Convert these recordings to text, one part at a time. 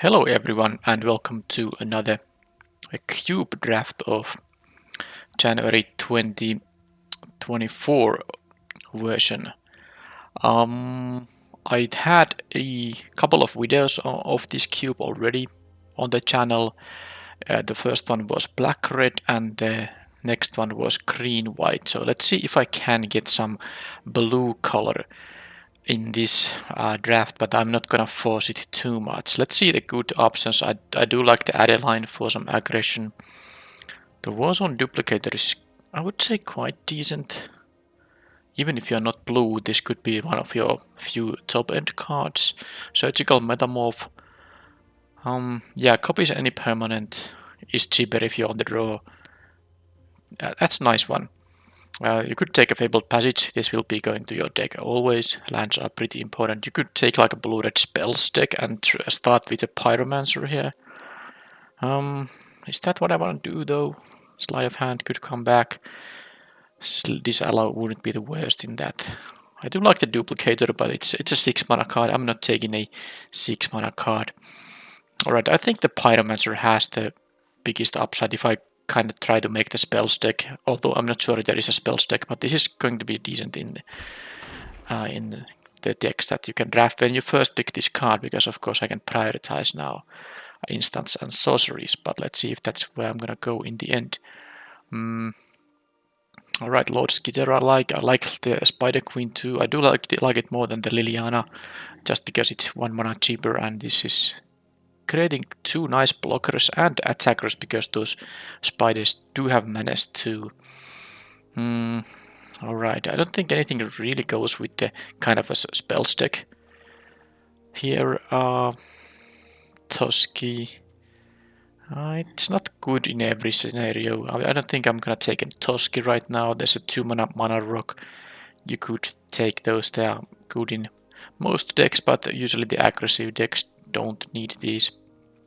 Hello everyone and welcome to another cube draft of January 2024 version. I had a couple of videos of this cube already on the channel. The first one was black red and the next one was green white. So let's see if I can get some blue color in this draft, but I'm not gonna force it too much. Let's see the good options. I do like the Adeline for some aggression. The Warzone duplicator is, I would say, quite decent. Even if you're not blue, this could be one of your few top end cards. Surgical Metamorph. Yeah, copies any permanent is cheaper if you're on the draw. That's a nice one. You could take a Fabled Passage. This will be going to your deck always. Lands are pretty important. You could take like a blue-red spells deck and start with a Pyromancer here. Is that what I want to do though? Sleight of Hand could come back. Disallow wouldn't be the worst in that. I do like the Duplicator, but it's a 6 mana card. I'm not taking a 6 mana card. Alright, I think the Pyromancer has the biggest upside if I kind of try to make the spells deck, although I'm not sure if there is a spells deck, but this is going to be decent in the decks that you can draft when you first pick this card, because of course I can prioritize now instants and sorceries, but let's see if that's where I'm gonna go in the end. Alright, Lord Skitter I like the Spider Queen too. I do like it more than the Liliana, just because it's 1 mana cheaper, and this is creating 2 nice blockers and attackers because those spiders do have menace too. Alright, I don't think anything really goes with the kind of a spells deck. Here, Toski. It's not good in every scenario. I don't think I'm gonna take a Toski right now. There's a 2 mana rock. You could take those. They are good in most decks, but usually the aggressive decks don't need these.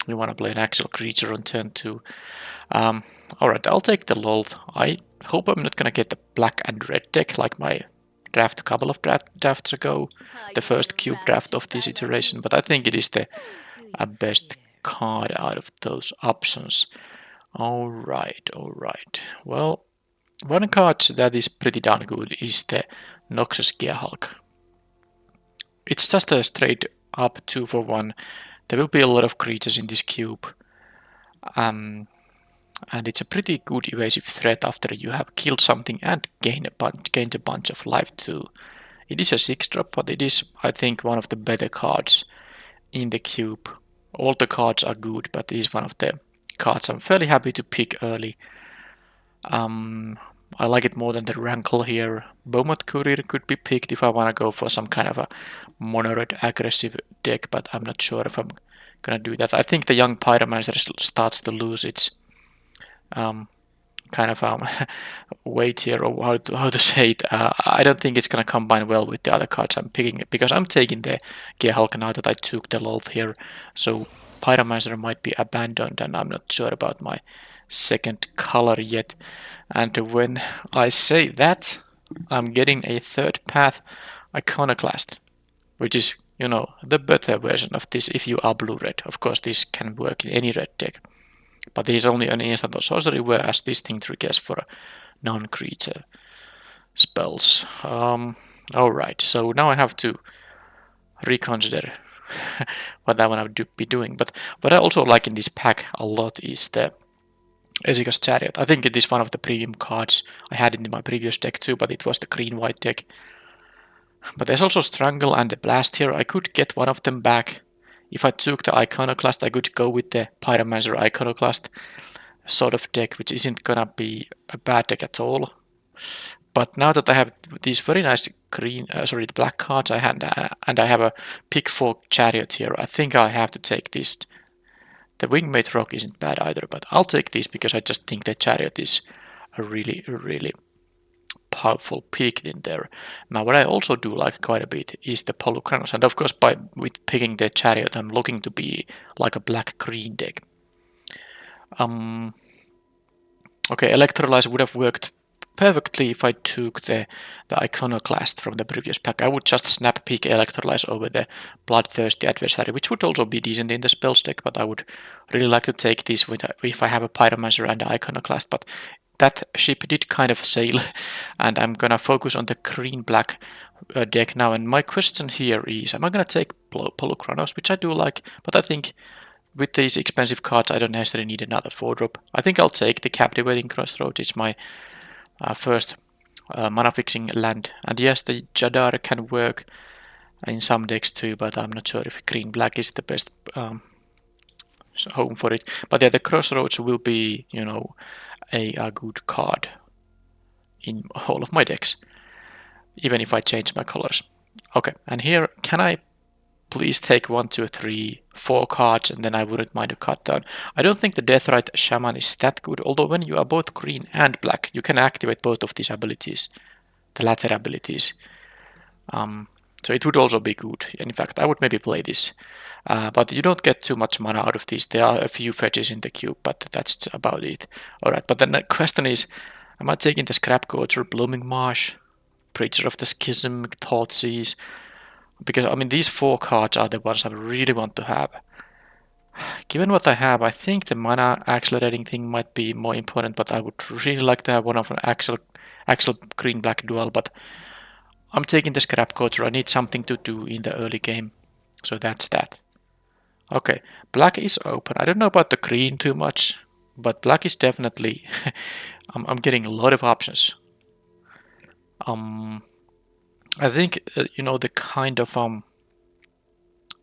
You want to play an actual creature on turn 2. Alright, I'll take the Lolth. I hope I'm not gonna get the black and red deck like my draft a couple of drafts ago. The first cube draft of this iteration, but I think it is the best card out of those options. Alright. Well, one card that is pretty darn good is the Noxus Gearhulk. It's just a straight up 2 for 1. There will be a lot of creatures in this cube. And it's a pretty good evasive threat after you have killed something and gained a bunch of life too. It is a 6-drop, but it is, I think, one of the better cards in the cube. All the cards are good, but it is one of the cards I'm fairly happy to pick early. I like it more than the Rankle here. Beaumont Courier could be picked if I want to go for some kind of a mono-red aggressive deck, but I'm not sure if I'm gonna do that. I think the young Pyromancer starts to lose its kind of weight here, or how to say it. I don't think it's gonna combine well with the other cards I'm picking, because I'm taking the Gearhulk now that I took the Lolth here. So Pyromancer might be abandoned, and I'm not sure about my second color yet. And when I say that, I'm getting a third path Iconoclast, which is, you know, the better version of this if you are blue-red. Of course, this can work in any red deck, but this is only an instant or sorcery, whereas this thing triggers for non-creature spells. Alright, so now I have to reconsider what I want to be doing. But what I also like in this pack a lot is the Ezika's Chariot. I think it is one of the premium cards. I had it in my previous deck too, but it was the green-white deck. But there's also Strangle and the Blast here. I could get one of them back. If I took the Iconoclast, I could go with the Pyromancer Iconoclast sort of deck, which isn't gonna be a bad deck at all. But now that I have these very nice the black cards I had, and I have a pick 4 Chariot here, I think I have to take this. The Wingmate Rock isn't bad either, but I'll take this because I just think the Chariot is a really powerful pick in there. Now, what I also do like quite a bit is the Polukranos, and of course, with picking the Chariot, I'm looking to be like a black-green deck. Okay, Electrolyze would have worked perfectly if I took the Iconoclast from the previous pack. I would just snap peek Electrolyze over the Bloodthirsty adversary, which would also be decent in the spells deck, but I would really like to take this with if I have a Pyromancer and the Iconoclast, but that ship did kind of sail, and I'm gonna focus on the green-black deck now, and my question here is, am I gonna take Polukranos, which I do like, but I think with these expensive cards I don't necessarily need another 4-drop. I think I'll take the Captivating Crossroads. It's my first mana fixing land, and yes, the Jadar can work in some decks too, but I'm not sure if green-black is the best home for it. But yeah, the Crossroads will be, you know, a good card in all of my decks, even if I change my colors. Okay, and here, can I please take 1, 2, 3, 4 cards, and then I wouldn't mind a cut down. I don't think the Deathrite Shaman is that good, although when you are both green and black, you can activate both of these abilities, the latter abilities. So it would also be good. In fact, I would maybe play this. But you don't get too much mana out of these. There are a few fetches in the cube, but that's about it. Alright, but then the question is, am I taking the Scrap Gorger, Blooming Marsh, Preacher of the Schism, Thoughtseize? Because, I mean, these 4 cards are the ones I really want to have. Given what I have, I think the mana accelerating thing might be more important, but I would really like to have one of an actual green-black duel, but I'm taking the Scrap Gorger. I need something to do in the early game, so that's that. Okay, black is open. I don't know about the green too much, but black is definitely... I'm getting a lot of options. I think, you know, the kind of...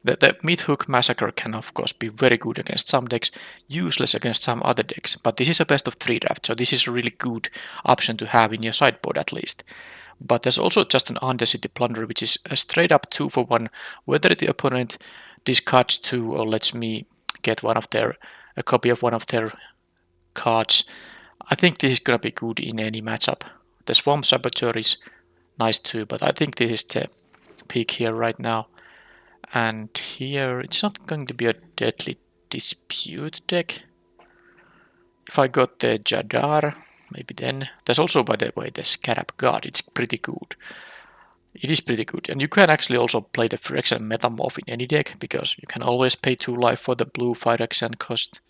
The Mythhook Massacre can of course be very good against some decks, useless against some other decks, but this is a best of 3 draft, so this is a really good option to have in your sideboard at least. But there's also just an Undercity Plunder, which is a straight up 2 for 1, whether the opponent discards 2 or lets me get a copy of one of their cards. I think this is gonna be good in any matchup. The Swamp Saboteur is nice too, but I think this is the pick here right now. And here it's not going to be a Deadly Dispute deck. If I got the Jadar, maybe then. There's also, by the way, the Scarab God. It's pretty good. It is pretty good. And you can actually also play the Phyrexian Metamorph in any deck, because you can always pay 2 life for the blue Phyrexian cost.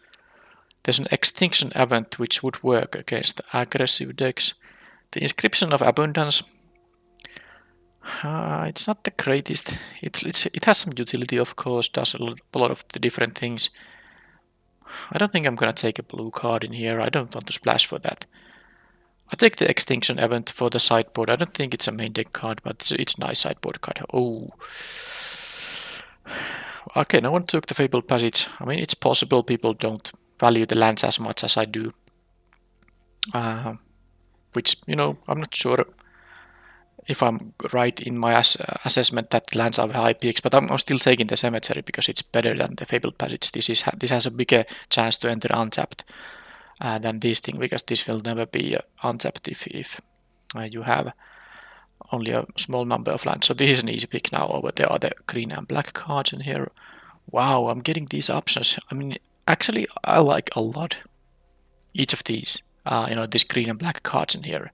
There's an Extinction event which would work against aggressive decks. The Inscription of Abundance. It's not the greatest. It has some utility, of course, does a lot of the different things. I don't think I'm gonna take a blue card in here. I don't want to splash for that. I take the Extinction event for the sideboard. I don't think it's a main deck card, but it's a nice sideboard card. Oh. Okay, no one took the Fabled Passage. I mean, it's possible people don't value the lands as much as I do. Which, you know, I'm not sure if I'm right in my assessment that lands are high peaks, but I'm still taking the Cemetery because it's better than the Fabled Passage. This has a bigger chance to enter untapped than this thing, because this will never be untapped if you have only a small number of lands. So this is an easy pick now over the other green and black cards in here. Wow, I'm getting these options. I mean, actually, I like a lot each of these. You know, these green and black cards in here.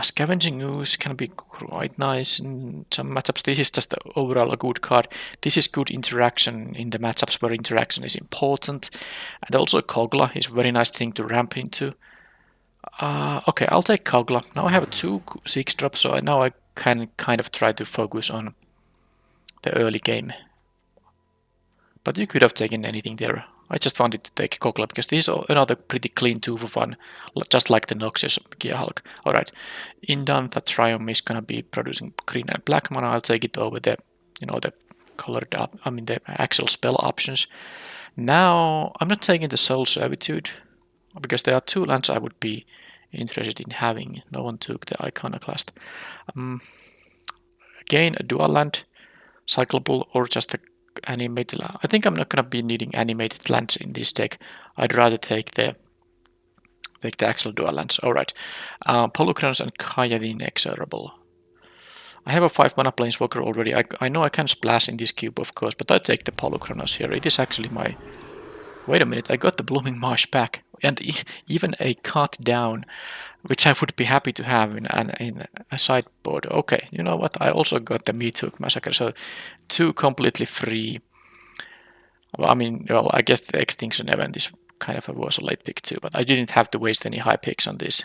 Scavenging Ooze can be quite nice in some matchups. This is just overall a good card. This is good interaction in the matchups where interaction is important. And also Kogla is a very nice thing to ramp into. Okay, I'll take Kogla. Now I have 2 6-drops, so now I can kind of try to focus on the early game. But you could have taken anything there. I just wanted to take Kogla because this is another pretty clean 2 for 1, just like the Noxious Gearhulk. Alright, Indantha Triumph is gonna be producing green and black mana. I'll take it over the, you know, the colored the actual spell options. Now, I'm not taking the Soul Servitude because there are 2 lands I would be interested in having. No one took the Iconoclast. Again, a dual land, cyclable, or just a animated land. I think I'm not gonna be needing animated lands in this deck. I'd rather take the actual dual lands. Alright. Polukranos and Kaya the Inexorable. I have a 5 mana Planeswalker already. I know I can splash in this cube, of course, but I take the Polukranos here. It is actually my... Wait a minute, I got the Blooming Marsh back. and even a cut down, which I would be happy to have in a sideboard. Okay, you know what? I also got the Meat Hook Massacre, so two completely free. Well, I mean, well, I guess the Extinction event is kind of was a late pick too, but I didn't have to waste any high picks on this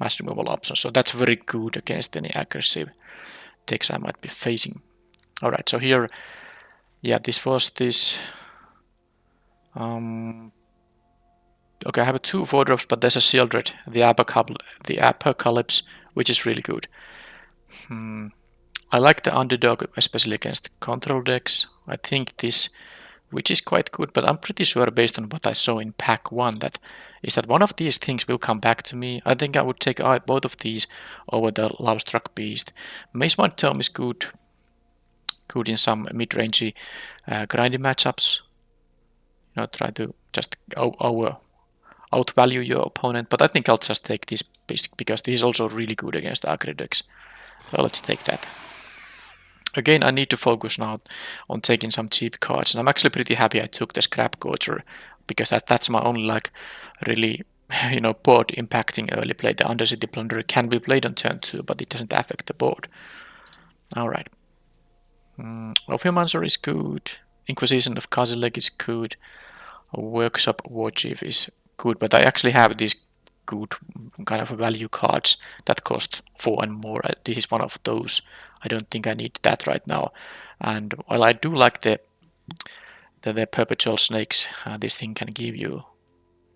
mass removal option, so that's very good against any aggressive decks I might be facing. All right, so here, yeah, this was this. Okay, I have two 4-drops, but there's a Shieldred, the Apocalypse, which is really good. I like the Underdog, especially against control decks. I think this, which is quite good, but I'm pretty sure based on what I saw in pack 1 that one of these things will come back to me. I think I would take both of these over the Lovestruck Beast. Mace Mind Tome is good in some mid-rangey grindy matchups. You know, try to just outvalue your opponent, but I think I'll just take this because this is also really good against aggro decks. So let's take that. Again, I need to focus now on taking some cheap cards, and I'm actually pretty happy I took the Scrap Gorger because that's my only like really board impacting early play. The Undercity Plunderer can be played on turn 2, but it doesn't affect the board. Alright. Ophiomancer is good. Inquisition of Kazileg is good. Workshop Warchief is good, but I actually have these good kind of value cards that cost 4 and more. This is one of those. I don't think I need that right now. And while I do like the Perpetual Snakes this thing can give you,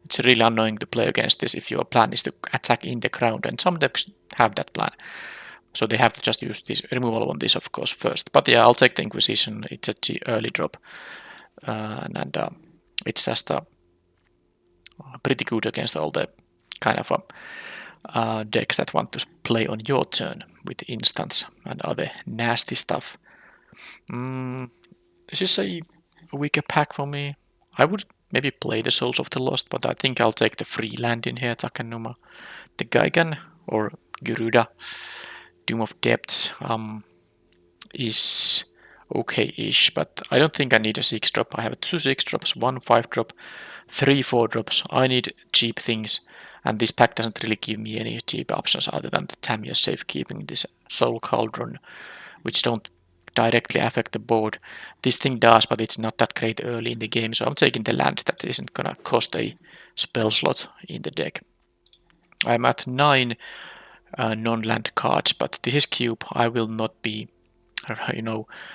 it's really annoying to play against this if your plan is to attack in the ground, and some decks have that plan. So they have to just use this removal on this, of course, first. But yeah, I'll take the Inquisition. It's a early drop. And it's just pretty good against all the kind of decks that want to play on your turn with instants and other nasty stuff. This is a weaker pack for me. I would maybe play the Souls of the Lost, but I think I'll take the free land in here, Takenuma. The Gaigan or Garuda Doom of Depths is okay-ish, but I don't think I need a 6-drop. I have 2 6-drops, 1 5-drop, 3 4-drops. I need cheap things, and this pack doesn't really give me any cheap options other than the Tamiya Safekeeping, this Soul Cauldron, which don't directly affect the board. This thing does, but it's not that great early in the game, so I'm taking the land that isn't gonna cost a spell slot in the deck. I'm at 9 non-land cards, but this is cube. I will not be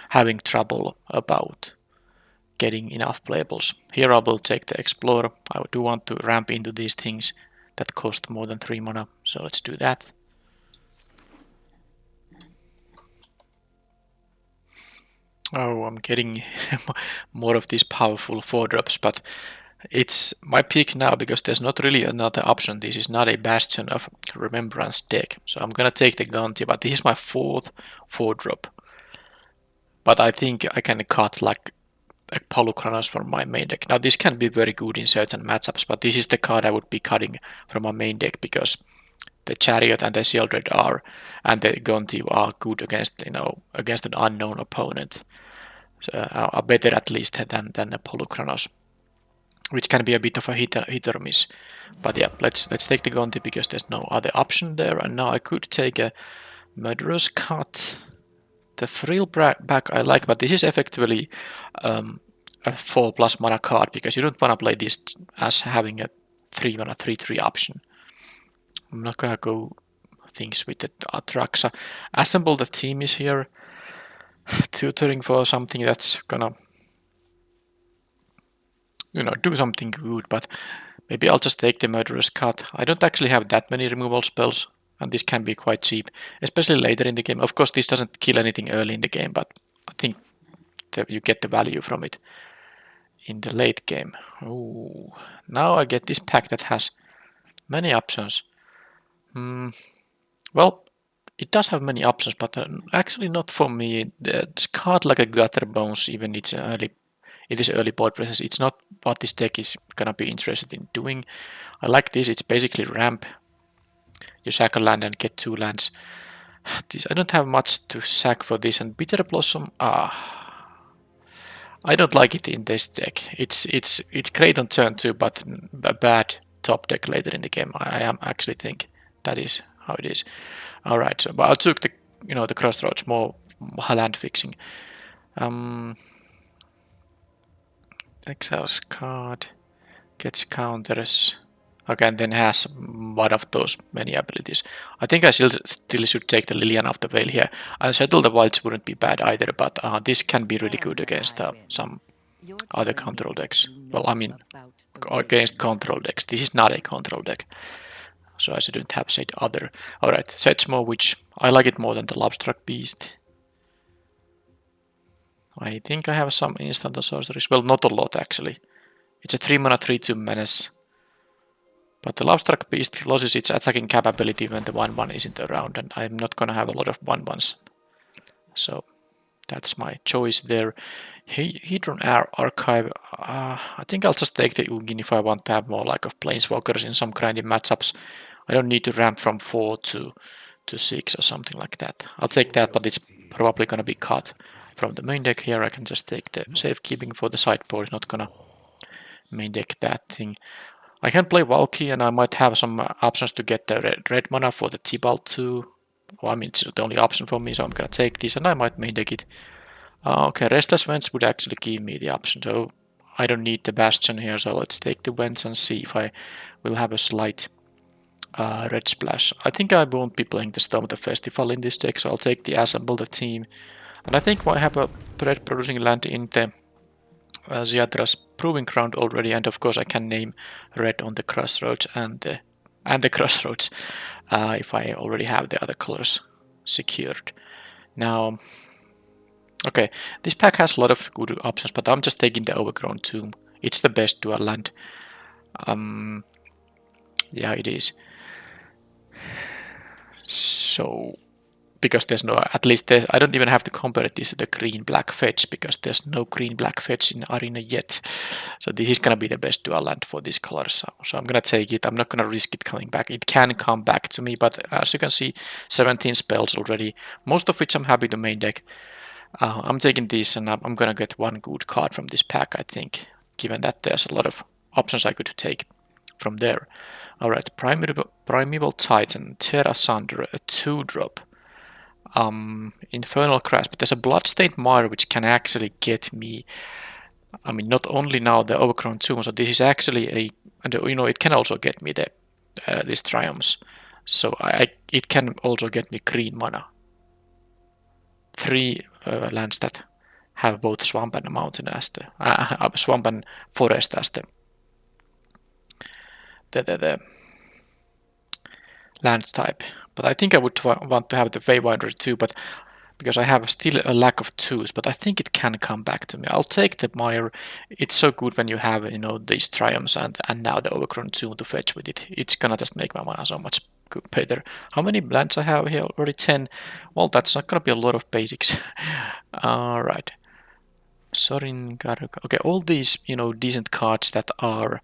having trouble about getting enough playables. Here I will take the Explorer. I do want to ramp into these things that cost more than 3 mana, so let's do that. Oh, I'm getting more of these powerful 4-drops, but it's my pick now because there's not really another option. This is not a Bastion of Remembrance deck, so I'm gonna take the Gonti, but this is my 4th 4-drop. But I think I can cut like a Polukranos from my main deck. Now this can be very good in certain matchups, but this is the card I would be cutting from my main deck because the Chariot and the Shieldred and the Gonti are good against against an unknown opponent. So, are better at least than the Polukranos, which can be a bit of a hit or miss. But yeah, let's take the Gonti because there's no other option there. And now I could take a Murderous Cut. The Frill back I like, but this is effectively a 4+ mana card because you don't want to play this as having a 3 mana 3/3 option. I'm not gonna go things with the Atraxa. Assemble the team is here. Tutoring for something that's gonna do something good, but maybe I'll just take the Murderous Cut. I don't actually have that many removal spells, and this can be quite cheap, especially later in the game. Of course, this doesn't kill anything early in the game, but I think that you get the value from it in the late game. Oh, now I get this pack that has many options. Well, it does have many options, but actually not for me. This card like a Gutter Bones, even it is early board presence. It's not what this deck is gonna be interested in doing. I like this. It's basically ramp. You sack a land and get 2 lands. I don't have much to sack for this, and Bitter Blossom. I don't like it in this deck. It's great on turn 2, but bad top deck later in the game. I am actually think that is how it is. All right, so, but I took the the crossroads more land fixing. Exiles card gets counters. Okay, and then has one of those many abilities. I think I still should take the Lilian of the Veil here. Settle the Wilds wouldn't be bad either, but this can be really good against some other control decks. Well, I mean, against control decks. This is not a control deck, so I shouldn't have said other. Alright, Sedgemoor, which I like it more than the Lovestruck Beast. I think I have some instant sorceries. Well, not a lot actually. It's a 3 mana 3/2 menace. But the Lovestruck Beast loses its attacking capability when the 1/1 isn't around, and I'm not gonna have a lot of 1/1s. So that's my choice there. Hedron Archive, I think I'll just take the Ugin if I want to have more like of Planeswalkers in some grindy matchups. I don't need to ramp from 4 to 6 or something like that. I'll take that, but it's probably gonna be cut from the main deck here. I can just take the safekeeping for the sideboard, not gonna main deck that thing. I can play Valky and I might have some options to get the red mana for the Tibalt too. Well, I mean, it's the only option for me, so I'm gonna take this and I might main deck it. Okay, Restless Vents would actually give me the option, so I don't need the Bastion here, so let's take the Vents and see if I will have a slight red splash. I think I won't be playing the Storm of the Festival in this deck, so I'll take the Assemble the team. And I think I have a red producing land in the Ziadra's Proving Ground already, and of course I can name red on the Crossroads and the Crossroads if I already have the other colors secured. Now, okay, this pack has a lot of good options, but I'm just taking the Overgrown Tomb. It's the best dual land. Yeah, it is. So, because there's no, at least I don't even have to compare this to the green-black fetch, because there's no green-black fetch in Arena yet. So this is gonna be the best dual land for this color, so I'm gonna take it. I'm not gonna risk it coming back. It can come back to me, but as you can see, 17 spells already, most of which I'm happy to main deck. I'm taking this, and I'm gonna get one good card from this pack, I think, given that there's a lot of options I could take from there. Alright, Primeval Titan, Tear Asunder, a 2-drop. Infernal Grasp, but there's a Bloodstained Mire which can actually get me, I mean, not only now the Overgrown Tomb, so this is actually a, and it can also get me the these Triumphs, so it can also get me green mana. 3 lands that have both Swamp and Mountain as the Swamp and Forest as the land type. But I think I would want to have the Waywinder too, but because I have still a lack of 2s, but I think it can come back to me. I'll take the Mire. It's so good when you have, these Triumphs and now the Overgrown Tomb to fetch with it. It's gonna just make my mana so much better. How many lands I have here? Already 10. Well, that's not gonna be a lot of basics. Alright. Sorin, okay, all these, decent cards that are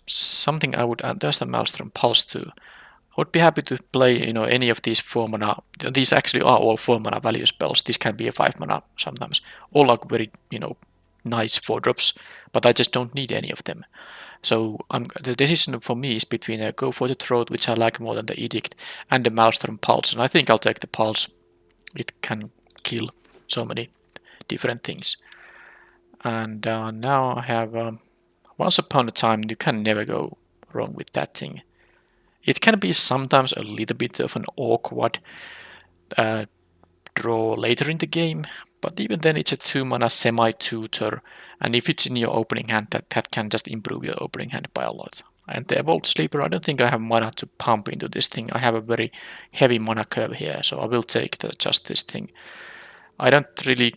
something I would, there's the Maelstrom Pulse too. I would be happy to play, any of these 4 mana. These actually are all 4 mana value spells. This can be a 5 mana sometimes. All are very, nice 4-drops, but I just don't need any of them. So the decision for me is between Go for the Throat, which I like more than the Edict, and the Maelstrom Pulse. And I think I'll take the Pulse. It can kill so many different things. And now I have Once Upon a Time. You can never go wrong with that thing. It can be sometimes a little bit of an awkward draw later in the game, but even then it's a 2 mana semi-tutor, and if it's in your opening hand, that can just improve your opening hand by a lot. And the Evolved Sleeper, I don't think I have mana to pump into this thing. I have a very heavy mana curve here, so I will take just this thing. I don't really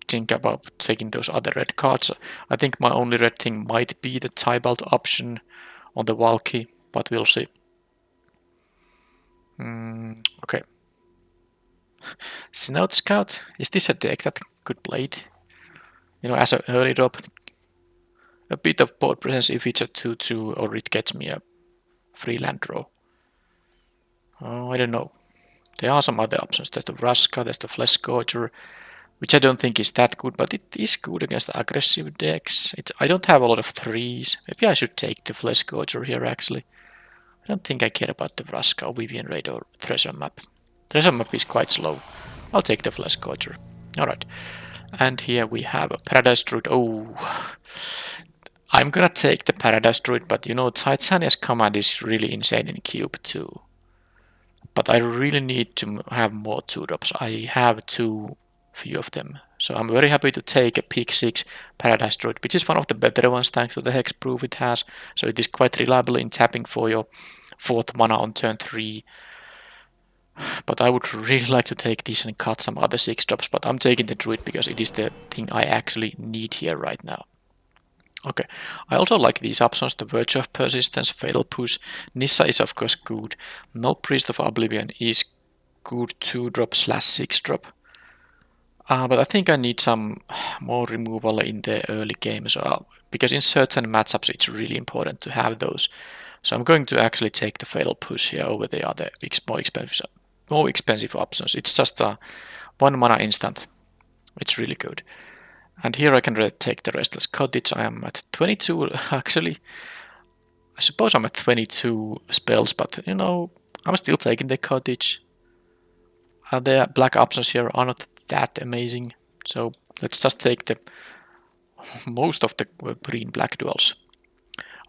think about taking those other red cards. I think my only red thing might be the Tybalt option on the Valky, but we'll see. Okay. Snout Scout, is this a deck that could play it? As an early drop, a bit of board presence if it's a 2/2 or it gets me a free land draw. Oh, I don't know. There are some other options. There's the Vraska, there's the Flesh Scourger. which I don't think is that good, but it is good against aggressive decks. I don't have a lot of threes. Maybe I should take the Flesh Gorger here, actually. I don't think I care about the Vraska or Vivian Raid or Treasure Map. Treasure Map is quite slow. I'll take the Flesh Gorger. Alright. And here we have a Paradise Druid. Oh, I'm gonna take the Paradise Druid, but you know, Titania's command is really insane in Cube too. But I really need to have more 2-drops. I have too few of them. So I'm very happy to take a pick 6 Paradise Druid, which is one of the better ones thanks to the hexproof it has. So it is quite reliable in tapping for your 4th mana on turn 3. But I would really like to take this and cut some other 6-drops, but I'm taking the Druid because it is the thing I actually need here right now. Okay, I also like these options, the Virtue of Persistence, Fatal Push, Nissa is of course good, No Priest of Oblivion is good 2-drop slash 6-drop. But I think I need some more removal in the early game, so because in certain matchups it's really important to have those. So I'm going to actually take the Fatal Push here over the other more expensive options. It's just a 1 mana instant. It's really good. And here I can take the Restless Cottage. I am at 22 actually. I suppose I'm at 22 spells, but you know, I'm still taking the Cottage. The black options here are not that amazing, so let's just take the most of the green-black duels.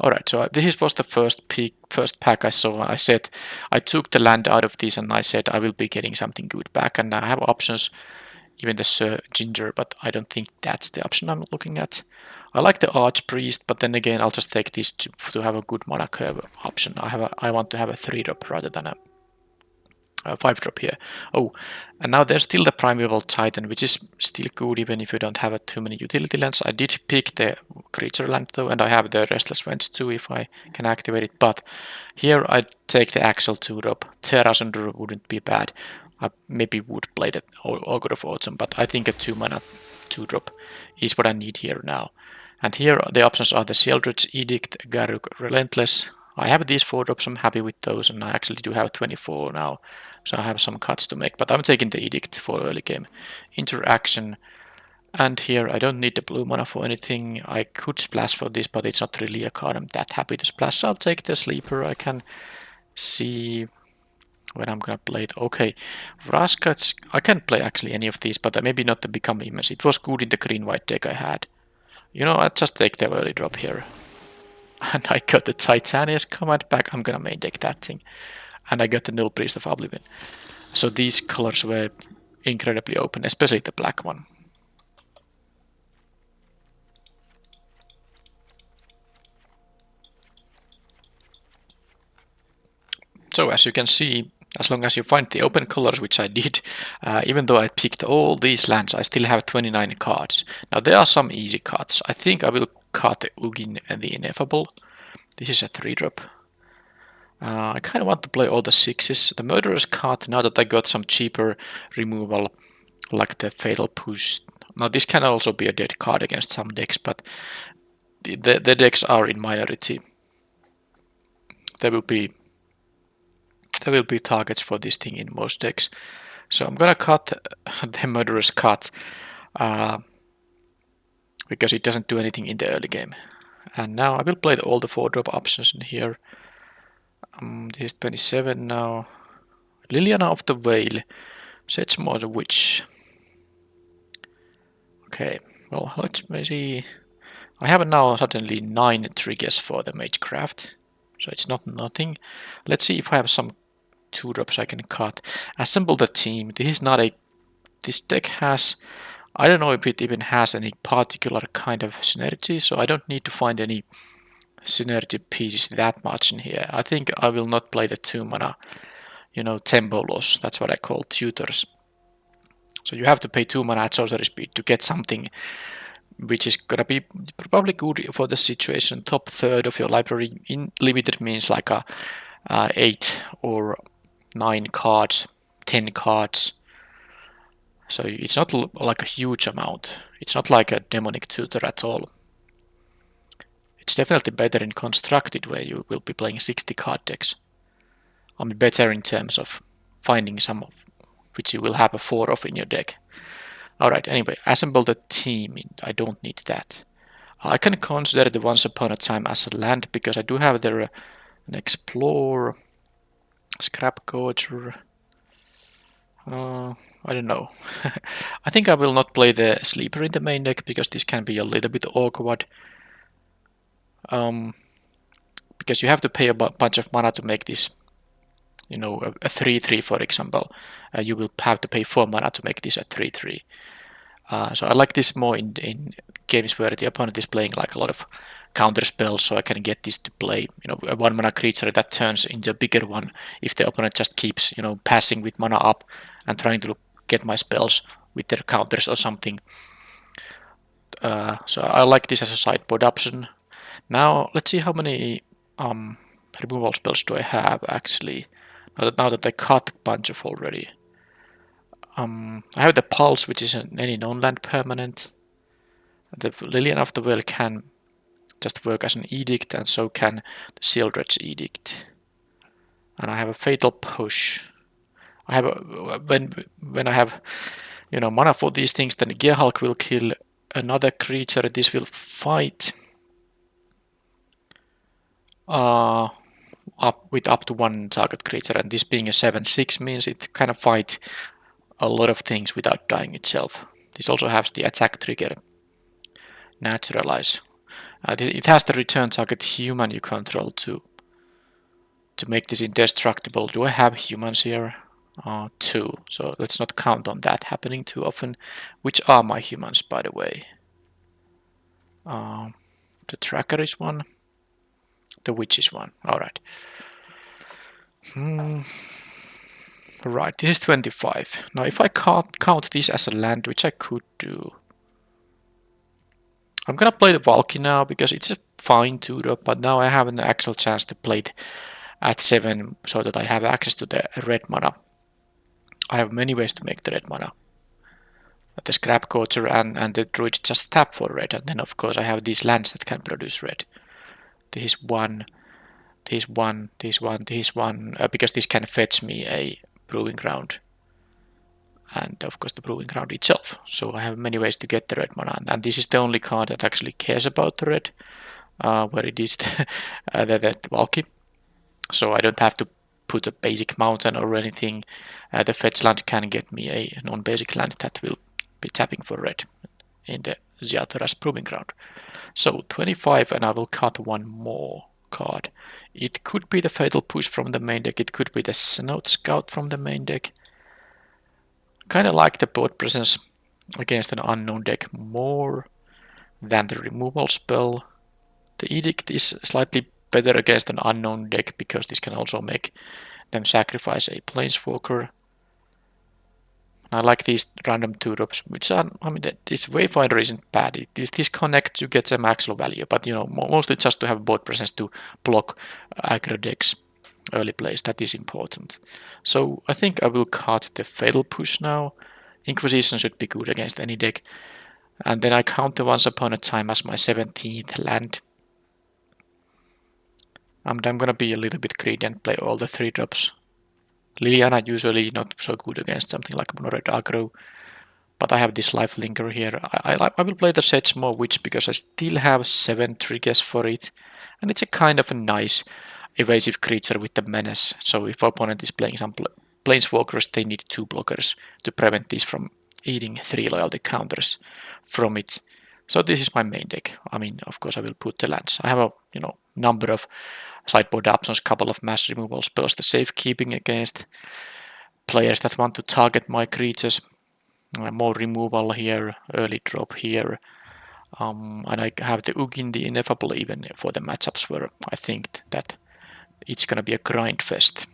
Alright, so this was the first pack I saw. I took the land out of this and I said I will be getting something good back, and I have options, even the Sir Ginger, but I don't think that's the option I'm looking at. I like the Archpriest, but then again I'll just take this to have a good mana curve option. I want to have a 3-drop rather than a 5-drop here. Oh, and now there's still the Primeval Titan, which is still good even if you don't have too many utility lands. I did pick the creature land though, and I have the Restless Winds too if I can activate it. But here I take the actual 2-drop. Terra Sunder wouldn't be bad. I maybe would play the Augur of Autumn, but I think a 2-mana 2-drop is what I need here now. And here the options are the Sheoldred's Edict, Garruk Relentless. I have these 4-drops, I'm happy with those, and I actually do have 24 now. So I have some cuts to make, but I'm taking the Edict for early game. Interaction, and here I don't need the blue mana for anything. I could splash for this, but it's not really a card I'm that happy to splash, so I'll take the Sleeper. I can see when I'm gonna play it. Okay, Vraska, I can play actually any of these, but maybe not the Become Immense. It was good in the green-white deck I had. You know, I'll just take the early drop here. And I got the Titania's command back. I'm gonna main deck that thing. And I got the Null Priest of Oblivion. So these colors were incredibly open, especially the black one. So as you can see, as long as you find the open colors, which I did, even though I picked all these lands, I still have 29 cards. Now there are some easy cards. I think I will cut the Ugin and the Ineffable. This is a 3-drop. I kind of want to play all the 6s. The Murderer's card, now that I got some cheaper removal, like the Fatal Push. Now this can also be a dead card against some decks, but the decks are in minority. There will be targets for this thing in most decks. So I'm gonna cut the Murderer's cut because it doesn't do anything in the early game. And now I will play all the 4-drop options in here. This is 27 now. Liliana of the Veil. Sedgemoor the Witch. Okay, well, let's see. I have now suddenly 9 triggers for the Magecraft, so it's not nothing. Let's see if I have some 2-drops I can cut. Assemble the team. This deck has, I don't know if it even has any particular kind of synergy, so I don't need to find any synergy pieces that much in here. I think I will not play the 2-mana, tempo loss. That's what I call tutors. So you have to pay 2 mana at sorcery speed to get something which is gonna be probably good for the situation. Top third of your library in limited means like 8 or 9 cards, 10 cards. So it's not like a huge amount. It's not like a demonic tutor at all. It's definitely better in constructed where you will be playing 60 card decks. I mean better in terms of finding some of which you will have a 4 of in your deck. Alright, anyway, assemble the team. I don't need that. I can consider the Once Upon a Time as a land because I do have there an Explorer, Scrap Coacher. I don't know. I think I will not play the Sleeper in the main deck because this can be a little bit awkward. Because you have to pay a bunch of mana to make this, you know, a 3/3 for example. You will have to pay 4 mana to make this a 3/3. So I like this more in games where the opponent is playing like a lot of counter spells, so I can get this to play, you know, a 1 mana creature that turns into a bigger one if the opponent just keeps, you know, passing with mana up and trying to get my spells with their counters or something. So I like this as a sideboard option. Now let's see how many removal spells do I have actually. Now that I cut a bunch of already. I have the Pulse, which is any non-land permanent. The Lilian of the Well can just work as an edict, and so can the Shieldred's Edict. And I have a Fatal Push. I have when I have, you know, mana for these things, then Gearhulk will kill another creature. This will fight up to 1 target creature, and this being a 7/6 means it kind of fight a lot of things without dying itself. This also has the attack trigger, Naturalize. It has the return target human you control to make this indestructible. Do I have humans here? 2. So let's not count on that happening too often. Which are my humans, by the way? The tracker is 1. The witch is 1. Alright. Right, this is 25. Now if I can't count this as a land, which I could do, I'm gonna play the Valky now because it's a fine 2-drop, but now I have an actual chance to play it at 7 so that I have access to the red mana. I have many ways to make the red mana. The Scrap Coacher and the Druid just tap for red, and then of course I have these lands that can produce red. This is 1, this 1, this 1, this 1, because this can fetch me a Brewing Ground. And of course the Brewing Ground itself. So I have many ways to get the red mana, and this is the only card that actually cares about the red, where it is the Valky. So I don't have to put a basic mountain or anything. The fetch land can get me a non-basic land that will be tapping for red in the Ziatora's Proving Ground. So 25, and I will cut 1 more card. It could be the Fatal Push from the main deck, it could be the Snout Scout from the main deck. Kind of like the board presence against an unknown deck more than the removal spell. The Edict is slightly better against an unknown deck because this can also make them sacrifice a Planeswalker. I like these random 2-drops, which are, I mean, this Wayfinder isn't bad. This connects to get some actual value, but you know, mostly just to have board presence to block aggro decks early plays. That is important. So I think I will cut the Fatal Push now. Inquisition should be good against any deck. And then I count the Once Upon a Time as my 17th land. I'm gonna be a little bit greedy and play all the 3-drops. Liliana usually not so good against something like mono-red aggro, but I have this life linker here. I will play the Sedgemoor Witch because I still have 7 triggers for it, and it's a kind of a nice evasive creature with the menace. So if opponent is playing some Planeswalkers, they need 2 blockers to prevent this from eating 3 loyalty counters from it. So this is my main deck. I mean, of course I will put the lands. I have a number of sideboard options, couple of mass removal spells, the safekeeping against players that want to target my creatures, more removal here, early drop here, and I have the Ugin, the Ineffable, even for the matchups where I think that it's gonna be a grind fest.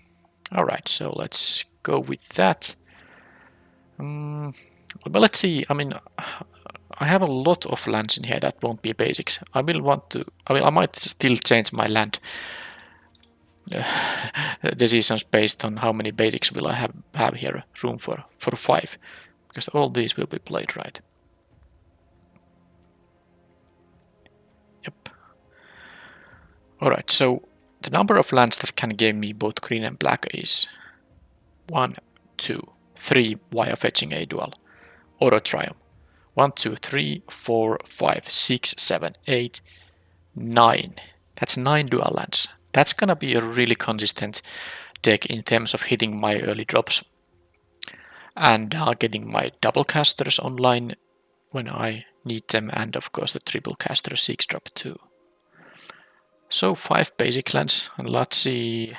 Alright, so let's go with that. But let's see, I mean, I have a lot of lands in here that won't be basics. I might still change my land decisions based on how many basics will I have here room for 5, because all these will be played, right? Yep. Alright, so the number of lands that can give me both green and black is 1, 2, 3 via fetching a dual. Auto triumph. 1, 2, 3, 4, 5, 6, 7, 8, 9. That's 9 dual lands. That's gonna be a really consistent deck in terms of hitting my early drops and getting my double casters online when I need them, and of course the triple caster 6 drop too. So 5 basic lands, and let's see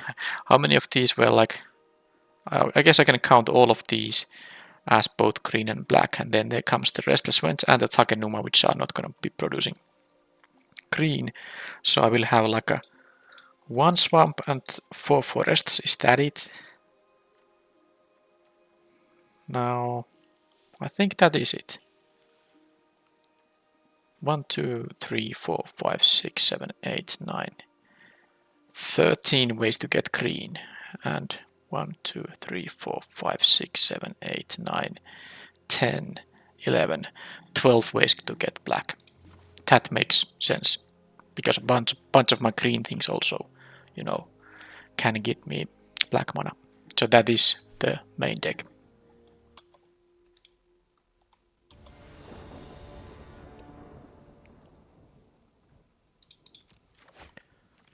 how many of these were like, I guess I can count all of these as both green and black, and then there comes the Restless Winds and the Takenuma, which are not gonna be producing green. So I will have like a 1 swamp and 4 forests. Is that it? No, I think that is it. 1, 2, 3, 4, 5, 6, 7, 8, 9. 13 ways to get green. And 1, 2, 3, 4, 5, 6, 7, 8, 9, 10, 11, 12 ways to get black. That makes sense. Because a bunch of my green things also, you know, can get me black mana. So that is the main deck.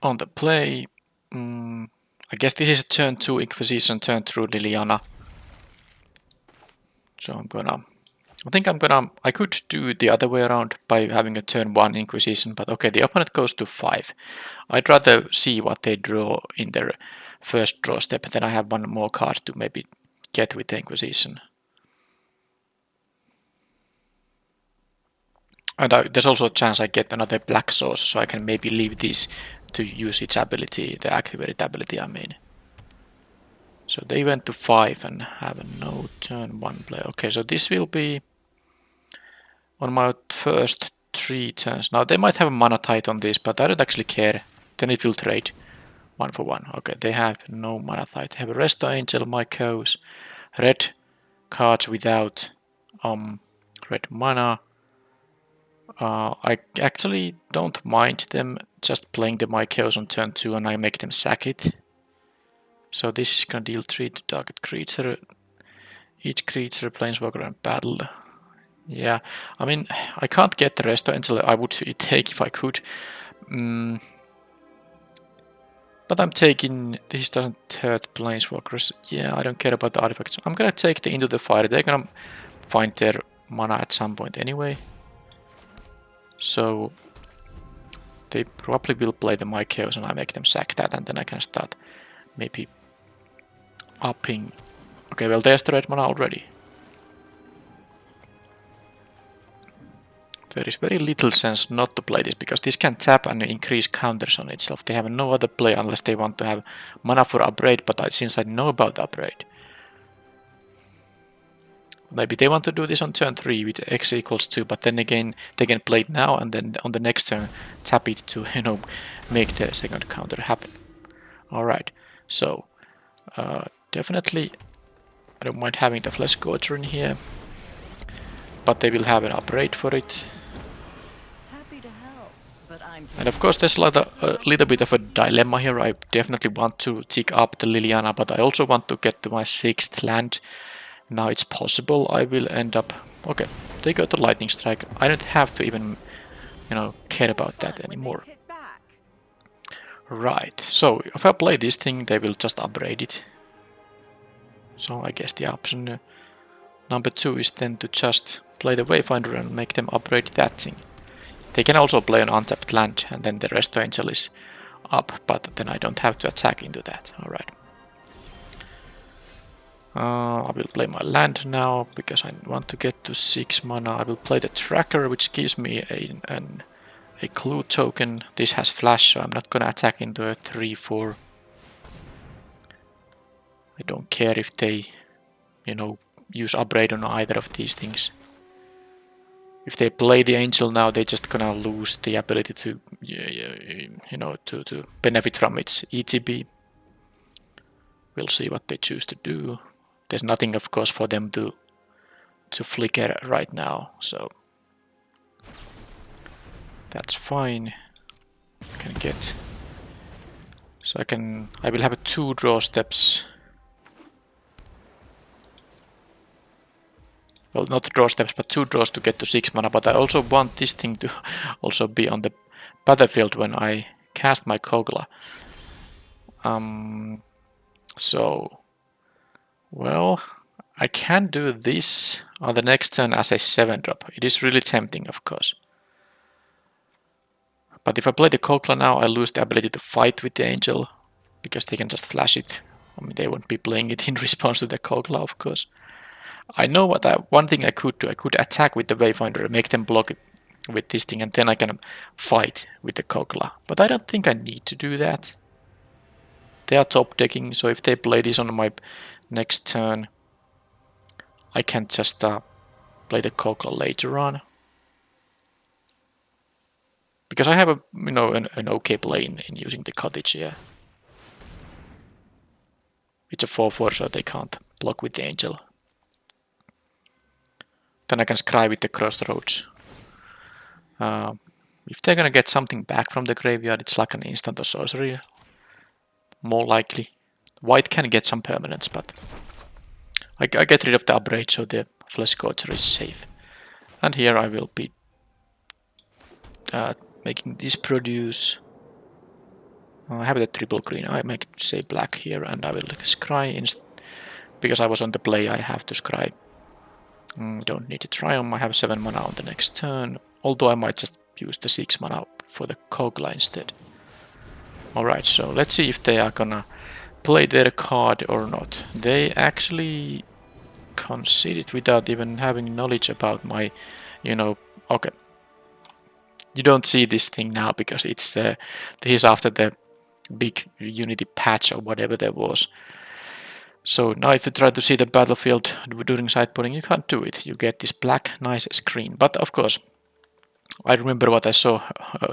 On the play, I guess this is turn 2 Inquisition, turn 2 Liliana. So I could do the other way around by having a turn 1 Inquisition, but okay, the opponent goes to 5. I'd rather see what they draw in their first draw step, then I have one more card to maybe get with the Inquisition. And there's also a chance I get another black source, so I can maybe leave this to use its ability, the activated ability I mean. So they went to 5 and have no turn 1 play. Okay, so this will be on my first 3 turns. Now they might have a mana tide on this, but I don't actually care. Then it will trade 1 for 1. Okay, they have no mana tide. They have a Resto Angel, Mycos, red cards without red mana. I actually don't mind them just playing the Mycos on turn 2 and I make them sack it. So this is gonna deal 3 to target creature. Each creature, planeswalker, and battle. Yeah, I mean, I can't get the Resto Angel I would take if I could. But I'm taking, this doesn't hurt planeswalkers. Yeah, I don't care about the artifacts. I'm gonna take the Into the Fire. They're gonna find their mana at some point anyway. So they probably will play the Mycos and I make them sack that, and then I can start maybe upping. Okay, well there's the red mana already. There is very little sense not to play this, because this can tap and increase counters on itself. They have no other play unless they want to have mana for upgrade, but since I know about the upgrade. Maybe they want to do this on turn 3 with x equals 2, but then again they can play it now and then on the next turn tap it to, you know, make the second counter happen. Alright, so definitely I don't mind having the Flesh Gorger in here, but they will have an upgrade for it. And of course there's a little bit of a dilemma here. I definitely want to tick up the Liliana, but I also want to get to my 6th land. Now it's possible I will end up... Okay, they go to Lightning Strike. I don't have to even, you know, care about that anymore. Right, so if I play this thing, they will just upgrade it. So I guess the option number 2 is then to just play the Wayfinder and make them upgrade that thing. They can also play an untapped land and then the Resto Angel is up, but then I don't have to attack into that. Alright. I will play my land now because I want to get to 6 mana. I will play the Tracker, which gives me a clue token. This has flash, so I'm not gonna attack into a 3-4. I don't care if they, you know, use upgrade on either of these things. If they play the Angel now, they're just gonna lose the ability to, you know, to benefit from its ETB. We'll see what they choose to do. There's nothing, of course, for them to flicker right now, so that's fine. I can get, so I will have 2 draw steps. well, not draw steps, but 2 draws to get to 6 mana, but I also want this thing to also be on the battlefield when I cast my Kogla. So, well, I can do this on the next turn as a 7-drop. It is really tempting, of course. But if I play the Kogla now, I lose the ability to fight with the Angel, because they can just flash it. I mean, they won't be playing it in response to the Kogla, of course. I know one thing I could do. I could attack with the Wayfinder, make them block it with this thing, and then I can fight with the Kogla. But I don't think I need to do that. They are top decking, so if they play this on my next turn, I can just play the Kogla later on. Because I have an okay play in using the cottage, yeah. It's a 4/4, so they can't block with the Angel. Then I can scry with the Crossroads. If they're gonna get something back from the graveyard, it's like an instant or sorcery. More likely. White can get some permanents, but I get rid of the upgrade, so the Flesh Scorcher is safe. And here I will be making this produce. I have the triple green. I make say black here, and I will scry because I was on the play. I have to scry. Don't need to Triumph. I have 7 mana on the next turn. Although I might just use the 6 mana for the Kogla instead. Alright, so let's see if they are gonna play their card or not. They actually conceded without even having knowledge about my, okay. You don't see this thing now because it's this is after the big Unity patch or whatever there was. So now if you try to see the battlefield during sideboarding, you can't do it. You get this black nice screen. But of course, I remember what I saw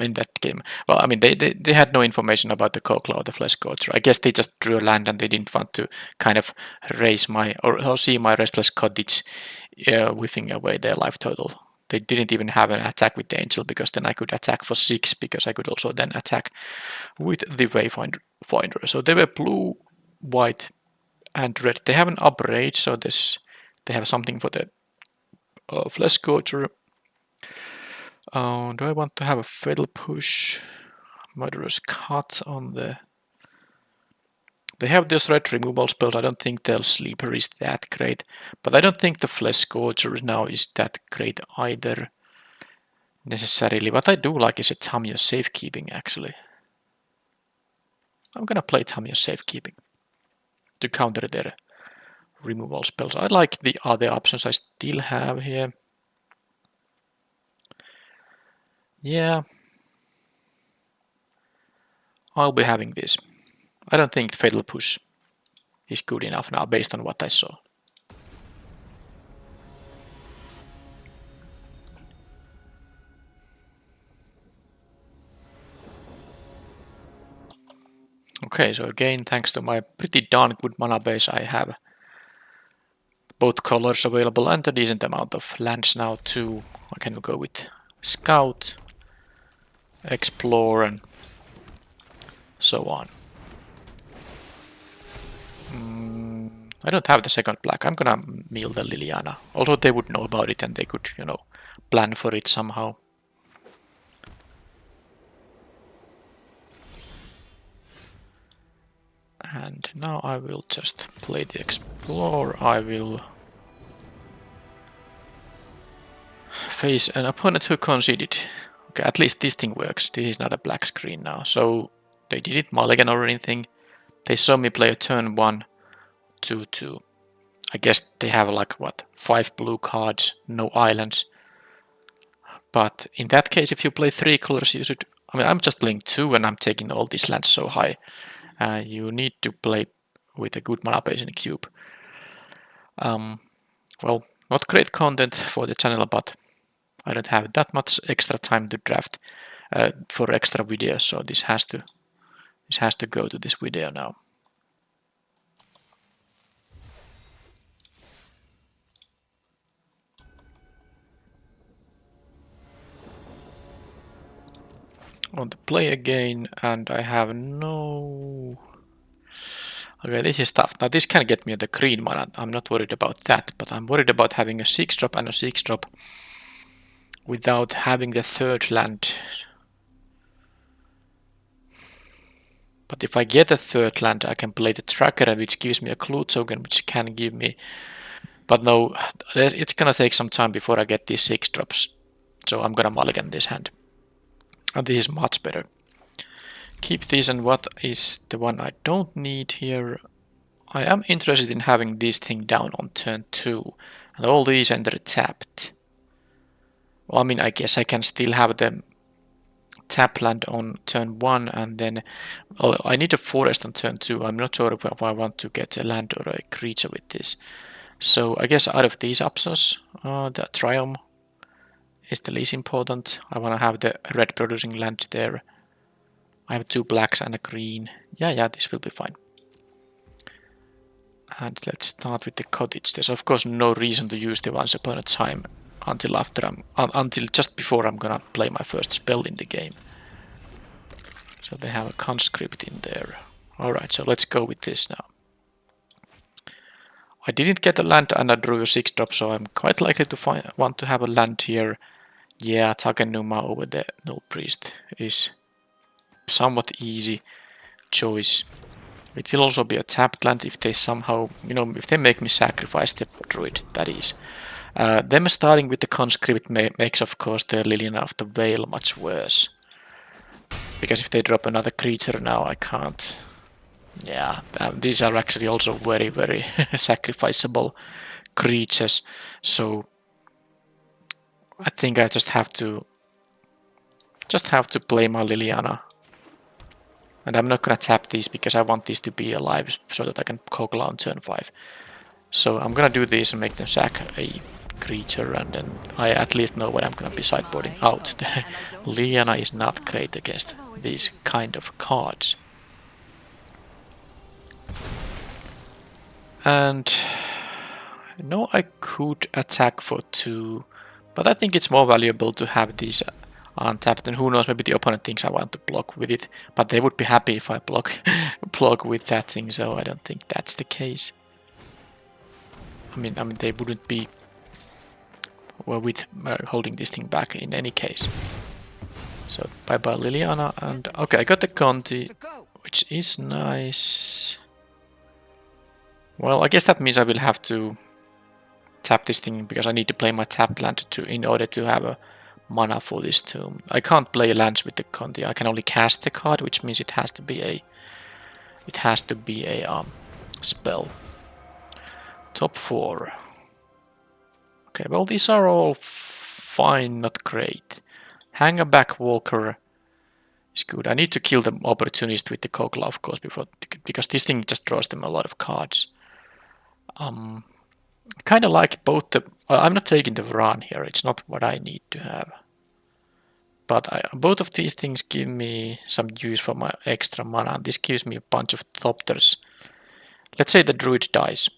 in that game. Well, I mean, they had no information about the Kogla or the Flesh Scorcher. I guess they just drew a land and they didn't want to kind of raise or see my Restless Cottage whiffing away their life total. They didn't even have an attack with the Angel, because then I could attack for 6, because I could also then attack with the Wayfinder. So they were blue, white, and red. They have an upgrade, so they have something for the Flesh Scorcher. Do I want to have a Fatal Push? Murderous Cut on the... They have this red removal spells. I don't think their Sleeper is that great. But I don't think the Flesh Scorcher now is that great either, necessarily. What I do like is a Tamiya Safekeeping, actually. I'm gonna play Tamiya Safekeeping to counter their removal spells. I like the other options I still have here. Yeah, I'll be having this. I don't think Fatal Push is good enough now based on what I saw. Okay, so again, thanks to my pretty darn good mana base, I have both colors available and a decent amount of lands now too. I can go with Scout, Explore, and so on. I don't have the second black. I'm gonna mill the Liliana. Although they would know about it and they could, plan for it somehow. And now I will just play the Explore. I will face an opponent who conceded. Okay, at least this thing works. This is not a black screen now. So they didn't mulligan or anything. They saw me play a turn 1, 2. I guess they have like, 5 blue cards, no islands. But in that case, if you play 3 colors, you should... I mean, I'm just playing 2 and I'm taking all these lands so high. You need to play with a good mana base in a cube. Well, not great content for the channel, but I don't have that much extra time to draft for extra videos, so this has to go to this video now. On the play again, and I have no... Okay, this is tough. Now this can get me the green one. I'm not worried about that, but I'm worried about having a 6-drop and a 6-drop without having the third land. But if I get a third land, I can play the tracker, which gives me a clue token, which can give me... But no, it's gonna take some time before I get these 6-drops. So I'm gonna mulligan this hand. And this is much better. Keep this, and what is the one I don't need here? I am interested in having this thing down on turn 2. And all these enter tapped. Well, I mean, I guess I can still have them tap land on turn 1 and then I need a forest on turn 2. I'm not sure if I want to get a land or a creature with this. So I guess out of these options, the Triumph is the least important. I want to have the red producing land there. I have 2 blacks and a green. Yeah, this will be fine. And let's start with the cottage. There's of course no reason to use the Once Upon a Time until just before I'm gonna play my first spell in the game. So they have a conscript in there. Alright, so let's go with this now. I didn't get a land and I drew a 6-drop, so I'm quite likely to want to have a land here. Yeah, Takenuma over the Null Priest is somewhat easy choice. It will also be a tapped land if they somehow, if they make me sacrifice the druid, that is. Them starting with the conscript makes, of course, the Liliana of the Veil much worse. Because if they drop another creature now, I can't. Yeah, these are actually also very, very sacrificable creatures. So I think I just have to play my Liliana. And I'm not gonna tap these because I want these to be alive so that I can Kogla on turn 5. So I'm gonna do this and make them sack a creature, and then I at least know what I'm gonna be sideboarding out. Liliana is not great against these kind of cards. And no, I could attack for 2, but I think it's more valuable to have these untapped, and who knows, maybe the opponent thinks I want to block with it, but they would be happy if I block with that thing, so I don't think that's the case. I mean they wouldn't be with holding this thing back in any case. So bye bye Liliana, and okay, I got the Conti, which is nice. Well, I guess that means I will have to tap this thing because I need to play my tapped land in order to have a mana for this tomb. I can't play lands with the Conti. I can only cast the card, which means it has to be a spell. Top 4. Okay, well these are all fine, not great. Hangerback Walker is good. I need to kill the opportunist with the Kogla, of course, because this thing just draws them a lot of cards. I kind of like both the... I'm not taking the Varan here, it's not what I need to have. But both of these things give me some use for my extra mana. This gives me a bunch of Thopters. Let's say the Druid dies.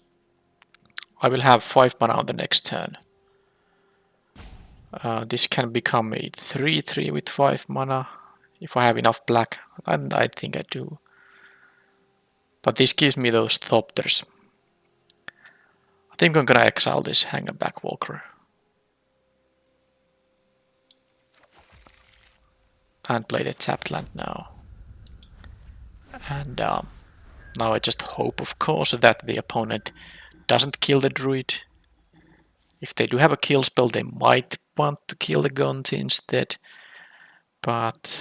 I will have 5 mana on the next turn. This can become a 3/3 with 5 mana. If I have enough black, and I think I do. But this gives me those Thopters. I think I'm gonna exile this Hangerback Walker. And play the tapped land now. And now I just hope, of course, that the opponent doesn't kill the druid. If they do have a kill spell, they might want to kill the Gonti instead. But,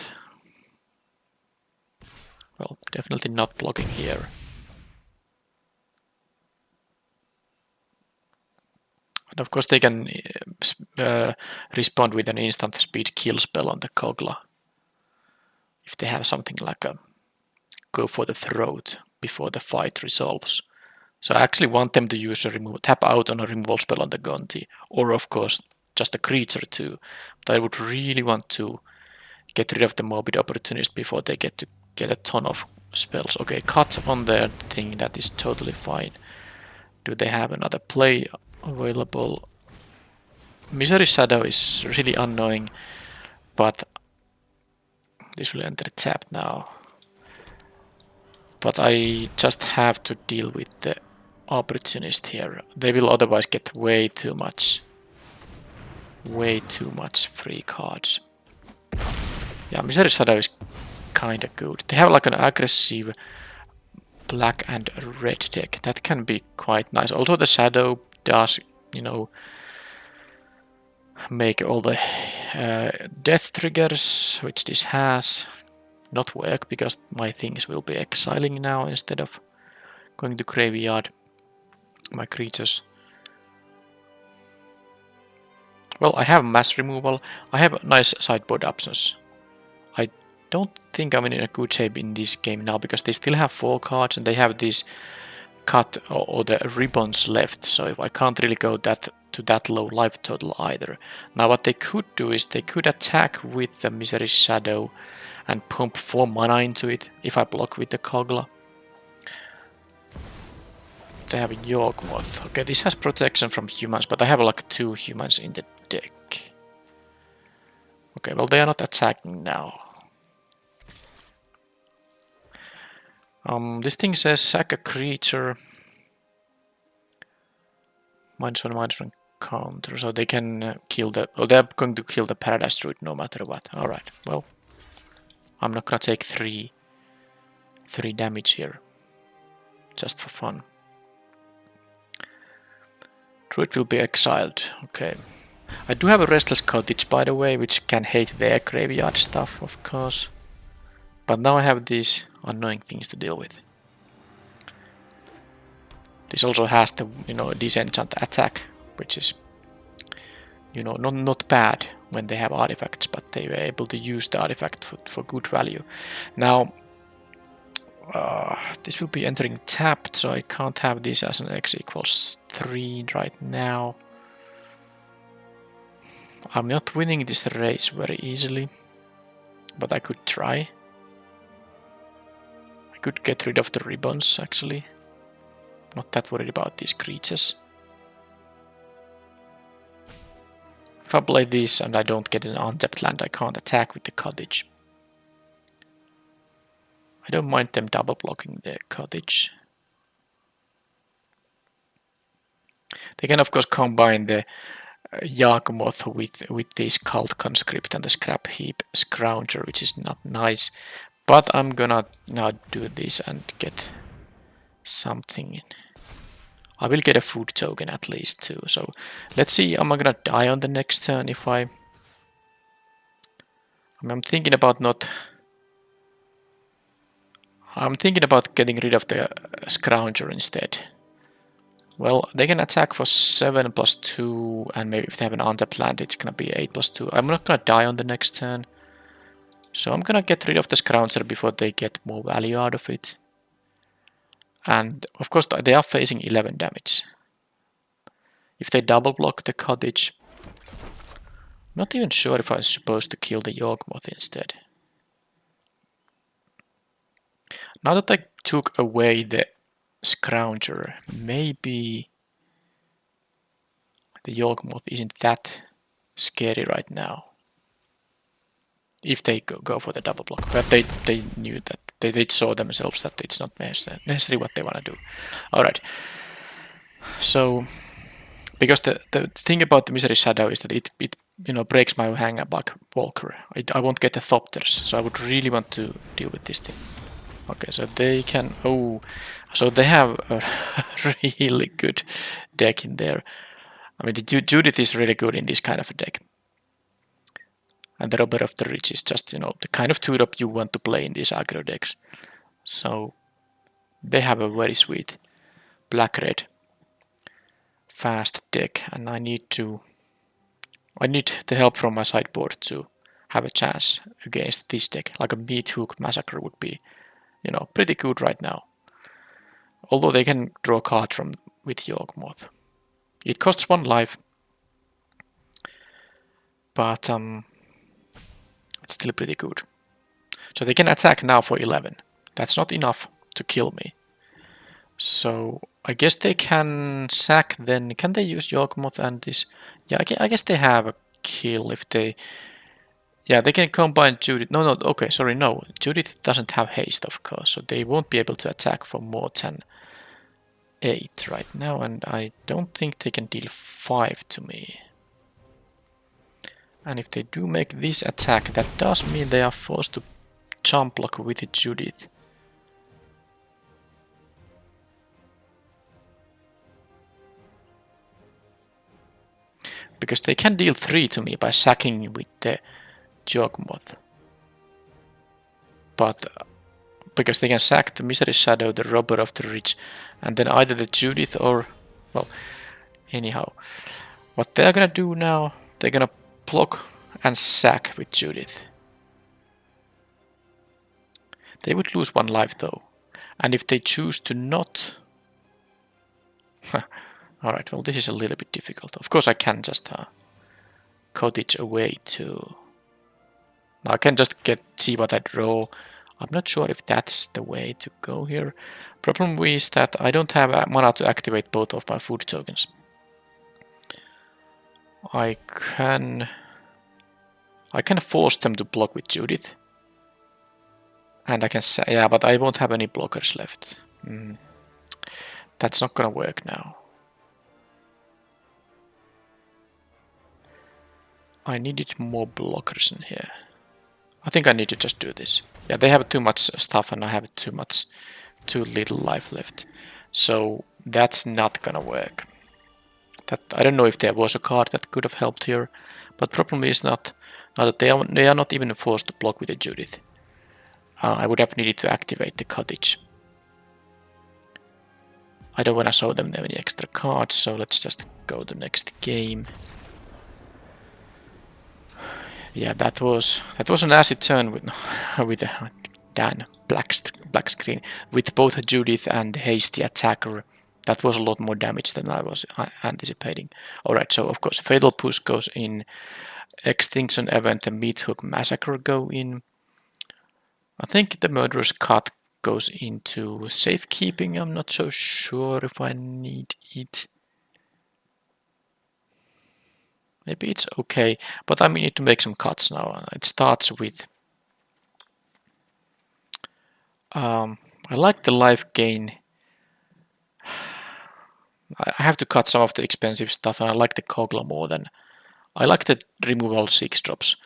well, definitely not blocking here. And of course they can respond with an instant speed kill spell on the Kogla. If they have something like a go for the throat before the fight resolves. So I actually want them to use a tap out on a removal spell on the Gonti, or of course just a creature too. But I would really want to get rid of the Morbid Opportunist before they get a ton of spells. Okay, cut on their thing, that is totally fine. Do they have another play available? Misery Shadow is really annoying, but this will enter tap now. But I just have to deal with the opportunist here. They will otherwise get way too much free cards. Yeah, Misery Shadow is kinda good. They have like an aggressive black and red deck. That can be quite nice. Also the Shadow does, you know, make all the death triggers, which this has, not work because my things will be exiling now instead of going to graveyard. My creatures. Well, I have mass removal. I have nice sideboard options. I don't think I'm in a good shape in this game now because they still have 4 cards and they have these cut or the ribbons left. So I can't really go to that low life total either. Now what they could do is they could attack with the Misery Shadow and pump 4 mana into it if I block with the Kogla. They have Yawgmoth. Okay, this has protection from humans, but I have like 2 humans in the deck. Okay, well they are not attacking now. This thing says sack a creature. -1/-1 counter, so they can kill the... Oh, they're going to kill the Paradise Druid no matter what. Alright, well, I'm not gonna take 3 damage here. Just for fun. Druid will be exiled, okay. I do have a Restless Cottage, by the way, which can hate their graveyard stuff, of course. But now I have these annoying things to deal with. This also has the, you know, disenchant attack, which is, you know, not bad when they have artifacts, but they were able to use the artifact for good value. Now, this will be entering tapped, so I can't have this as an X equals 3 right now. I'm not winning this race very easily, but I could try. I could get rid of the ribbons, actually. Not that worried about these creatures. If I play this and I don't get an untapped land, I can't attack with the cottage. I don't mind them double blocking the cottage. They can of course combine the Yawgmoth with this Cult Conscript and the Scrap Heap Scrounger, which is not nice. But I'm gonna now do this and get something. I will get a food token at least too. So let's see, am I gonna die on the next turn if I'm thinking about not... I'm thinking about getting rid of the Scrounger instead. Well, they can attack for 7+2, and maybe if they have an untapped land, it's gonna be 8+2. I'm not gonna die on the next turn. So I'm gonna get rid of the Scrounger before they get more value out of it. And of course they are facing 11 damage. If they double block the cottage, not even sure if I'm supposed to kill the Yawgmoth instead. Now that I took away the Scrounger, maybe the Yawgmoth isn't that scary right now. If they go for the double block. But they knew that, they saw themselves that it's not necessarily what they want to do. Alright. So, because the thing about the Misery Shadow is that it you know, breaks my Hangabug Walker. I won't get the Thopters, so I would really want to deal with this thing. Okay, so they can... Oh, so they have a really good deck in there. I mean, the Judith is really good in this kind of a deck. And the Robber of the Rich is just, you know, the kind of 2-drop you want to play in these aggro decks. So they have a very sweet black-red fast deck, and I need the help from my sideboard to have a chance against this deck. Like a Meat Hook Massacre would be, you know, pretty good right now. Although they can draw a card with Yawgmoth. It costs 1 life, but it's still pretty good. So they can attack now for 11. That's not enough to kill me. So I guess they can sack then. Can they use Yawgmoth and this? Yeah, I guess they have a kill if they Yeah, they can combine Judith. No, no, okay, sorry, no. Judith doesn't have haste, of course, so they won't be able to attack for more than 8 right now, and I don't think they can deal 5 to me. And if they do make this attack, that does mean they are forced to jump block with Judith. Because they can deal 3 to me by sacking with the Jogmoth. But because they can sack the Misery Shadow, the Robber of the Rich, and then either the Judith or... well, anyhow. What they're gonna do now, they're gonna block and sack with Judith. They would lose 1 life though. And if they choose to not... Alright, well this is a little bit difficult. Of course I can just cottage away to... I can just see what I draw. I'm not sure if that's the way to go here. Problem is that I don't have mana to activate both of my food tokens. I can force them to block with Judith. And I can say, yeah, but I won't have any blockers left. That's not gonna work now. I needed more blockers in here. I think I need to just do this. Yeah, they have too much stuff and I have too little life left. So that's not gonna work. I don't know if there was a card that could have helped here, but problem is not that they are not even forced to block with a Judith. I would have needed to activate the cottage. I don't want to show them any extra cards, so let's just go to next game. Yeah, that was an acid turn with a Dan black screen with both Judith and Hasty Attacker. That was a lot more damage than I was anticipating. Alright, so of course Fatal Push goes in, Extinction Event and Meat Hook Massacre go in. I think the Murderous Cut goes into Safekeeping. I'm not so sure if I need it. Maybe it's okay, but I need to make some cuts now. It starts with... I like the life gain. I have to cut some of the expensive stuff, and I like the Kogla more than... I like the removal 6 drops.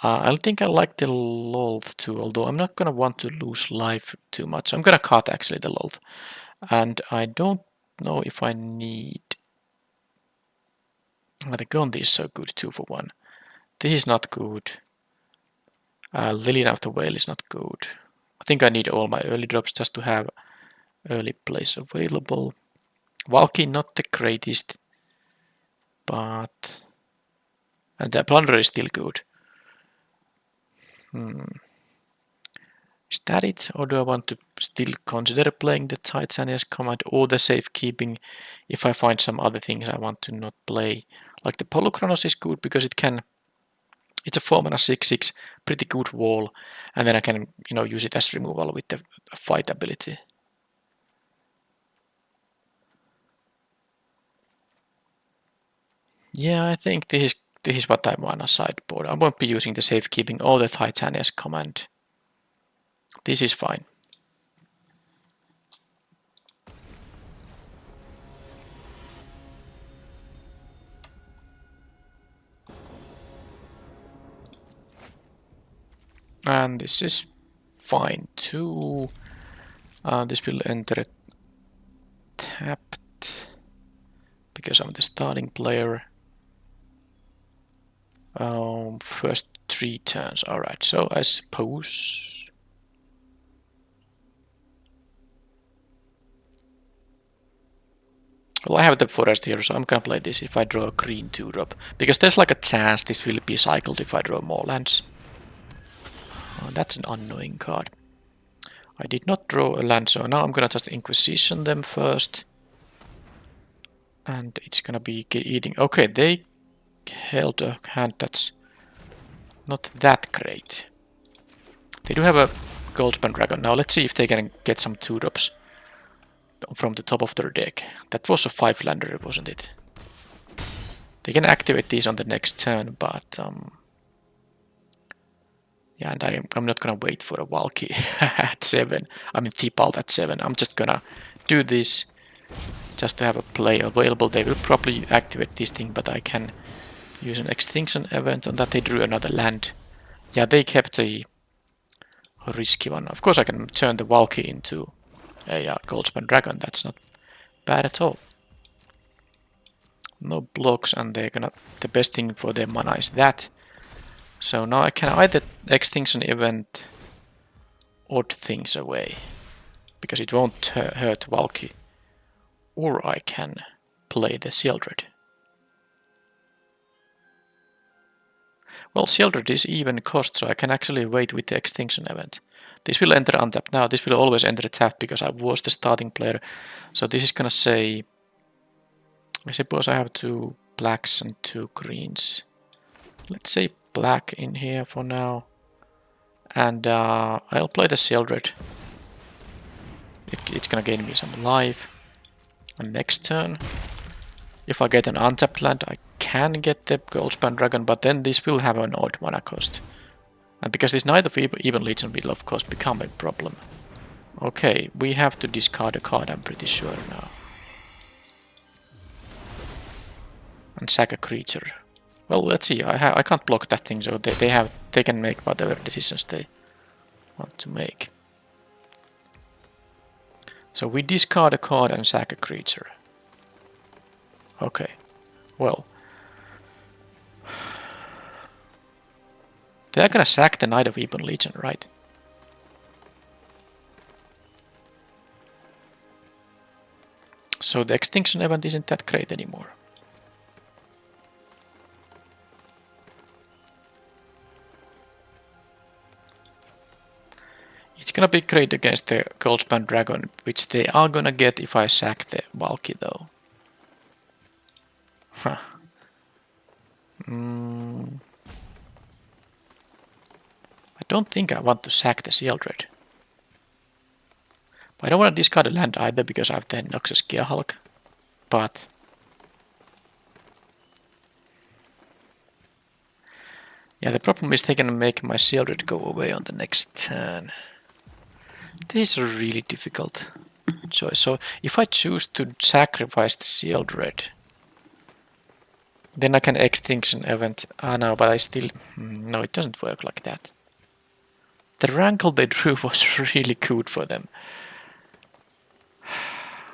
I think I like the Loath too, although I'm not gonna want to lose life too much. I'm gonna cut actually the Loath. And I don't know if I need... the Gondi is so good 2 for 1. This is not good. Lillian of the Whale is not good. I think I need all my early drops just to have early plays available. Valky not the greatest, but... and the Plunder is still good. Is that it? Or do I want to still consider playing the Titania's Command or the Safekeeping if I find some other things I want to not play? Like the Polukranos is good because it can... it's a 4-mana 6/6, pretty good wall, and then I can, use it as removal with the fight ability. Yeah, I think this is what I want on sideboard. I won't be using the Safekeeping or the Titania's Command. This is fine. And this is fine too. This will enter tapped because I'm the starting player. First 3 turns. Alright, so I suppose... well, I have the forest here, so I'm gonna play this if I draw a green 2-drop. Because there's like a chance this will be cycled if I draw more lands. Oh, that's an annoying card. I did not draw a land, so now I'm gonna just Inquisition them first. And it's gonna be eating... okay, they held a hand that's not that great. They do have a Goldspan Dragon. Now let's see if they can get some 2-drops from the top of their deck. That was a 5-lander, wasn't it? They can activate these on the next turn, but... Yeah, and I'm not gonna wait for a Valky at 7. I mean Thibault at 7. I'm just gonna do this just to have a play available. They will probably activate this thing, but I can use an extinction event on that. They drew another land. Yeah, they kept a risky one. Of course I can turn the Valky into a Goldspan Dragon. That's not bad at all. No blocks, and they're gonna. The best thing for their mana is that. So now I can either extinction event odd things away, because it won't hurt Valky, or I can play the Sheoldred. Well, Sheoldred is even cost, so I can actually wait with the extinction event. This will enter untapped now. This will always enter tapped because I was the starting player. So this is gonna say, I suppose I have 2 blacks and 2 greens. Let's say black in here for now. And I'll play the Sheoldred. It's gonna gain me some life. And next turn, if I get an untapped land, I can get the Goldspan Dragon, but then this will have an odd mana cost. And because this Knight of Even Legion will of course become a problem. Okay, we have to discard a card, I'm pretty sure now. And sack a creature. Well, let's see, I can't block that thing, so they can make whatever decisions they want to make. So we discard a card and sack a creature. Okay, well. They're gonna sack the Knight of Even Legion, right? So the extinction event isn't that great anymore. It's gonna be great against the Goldspan Dragon, which they are gonna get if I sack the Valky though. Huh. I don't think I want to sack the Sheoldred. I don't want to discard a land either because I have the Noxus Gearhulk. But yeah, the problem is they can make my Sheoldred go away on the next turn. This is a really difficult choice. So if I choose to sacrifice the Sheoldred, then I can extinction event. No, but I still... No, it doesn't work like that. The Rankle they drew was really good for them.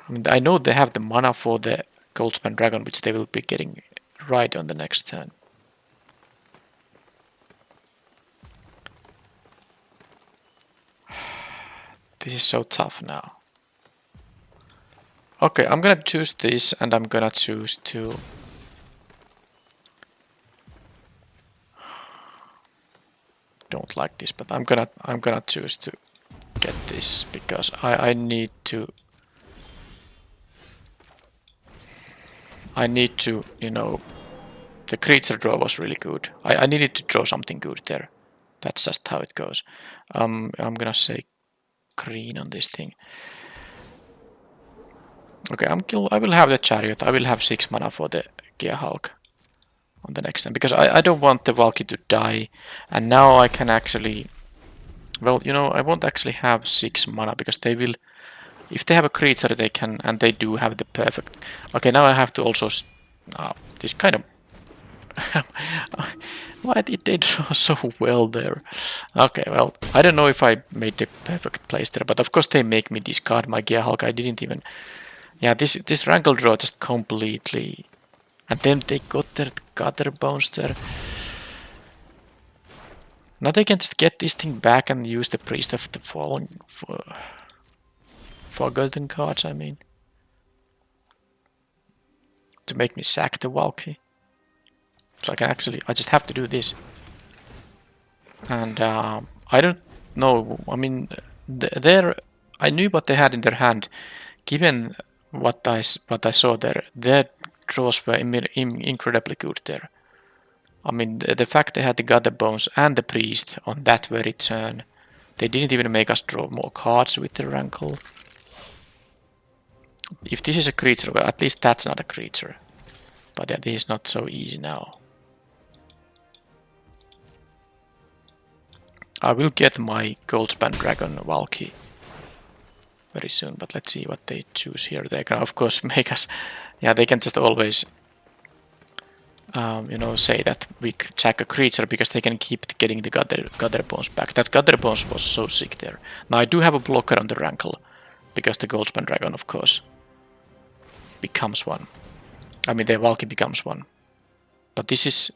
I mean, I know they have the mana for the Goldspan Dragon, which they will be getting right on the next turn. This is so tough now. Okay, I'm gonna choose this, and I'm gonna choose to... Don't like this, but I'm gonna choose to get this because I need to... you know, the creature draw was really good. I needed to draw something good there. That's just how it goes. I'm gonna say green on this thing. Okay, I will have the Chariot. I will have 6 mana for the Gearhulk on the next turn because I don't want the Valky to die. And now I can actually... Well, you know, I won't actually have 6 mana because they will... If they have a creature, they can... And they do have the perfect... Okay, now I have to also... this kind of... Why did they draw so well there? Okay, well, I don't know if I made the perfect place there, but of course they make me discard my Gearhulk. I didn't even... Yeah, this Rankle draw just completely... And then they got their Gutter Bones there. Now they can just get this thing back and use the Priest of the Fallen for golden cards, I mean. To make me sack the Valky. So I can actually... I just have to do this. And I don't know, I mean, I knew what they had in their hand. Given what I saw there, their draws were incredibly good there. I mean, the fact they had the Gutter Bones and the Priest on that very turn, they didn't even make us draw more cards with the Rankle. If this is a creature, well, at least that's not a creature. But yeah, this is not so easy now. I will get my Goldspan Dragon Valky very soon, but let's see what they choose here. They can of course make us, yeah, they can just always you know, say that we check a creature because they can keep getting the Gutter Bones back. That Gutter Bones was so sick there. Now I do have a blocker on the Rankle because the Goldspan Dragon of course becomes one. I mean the Valky becomes one. But this is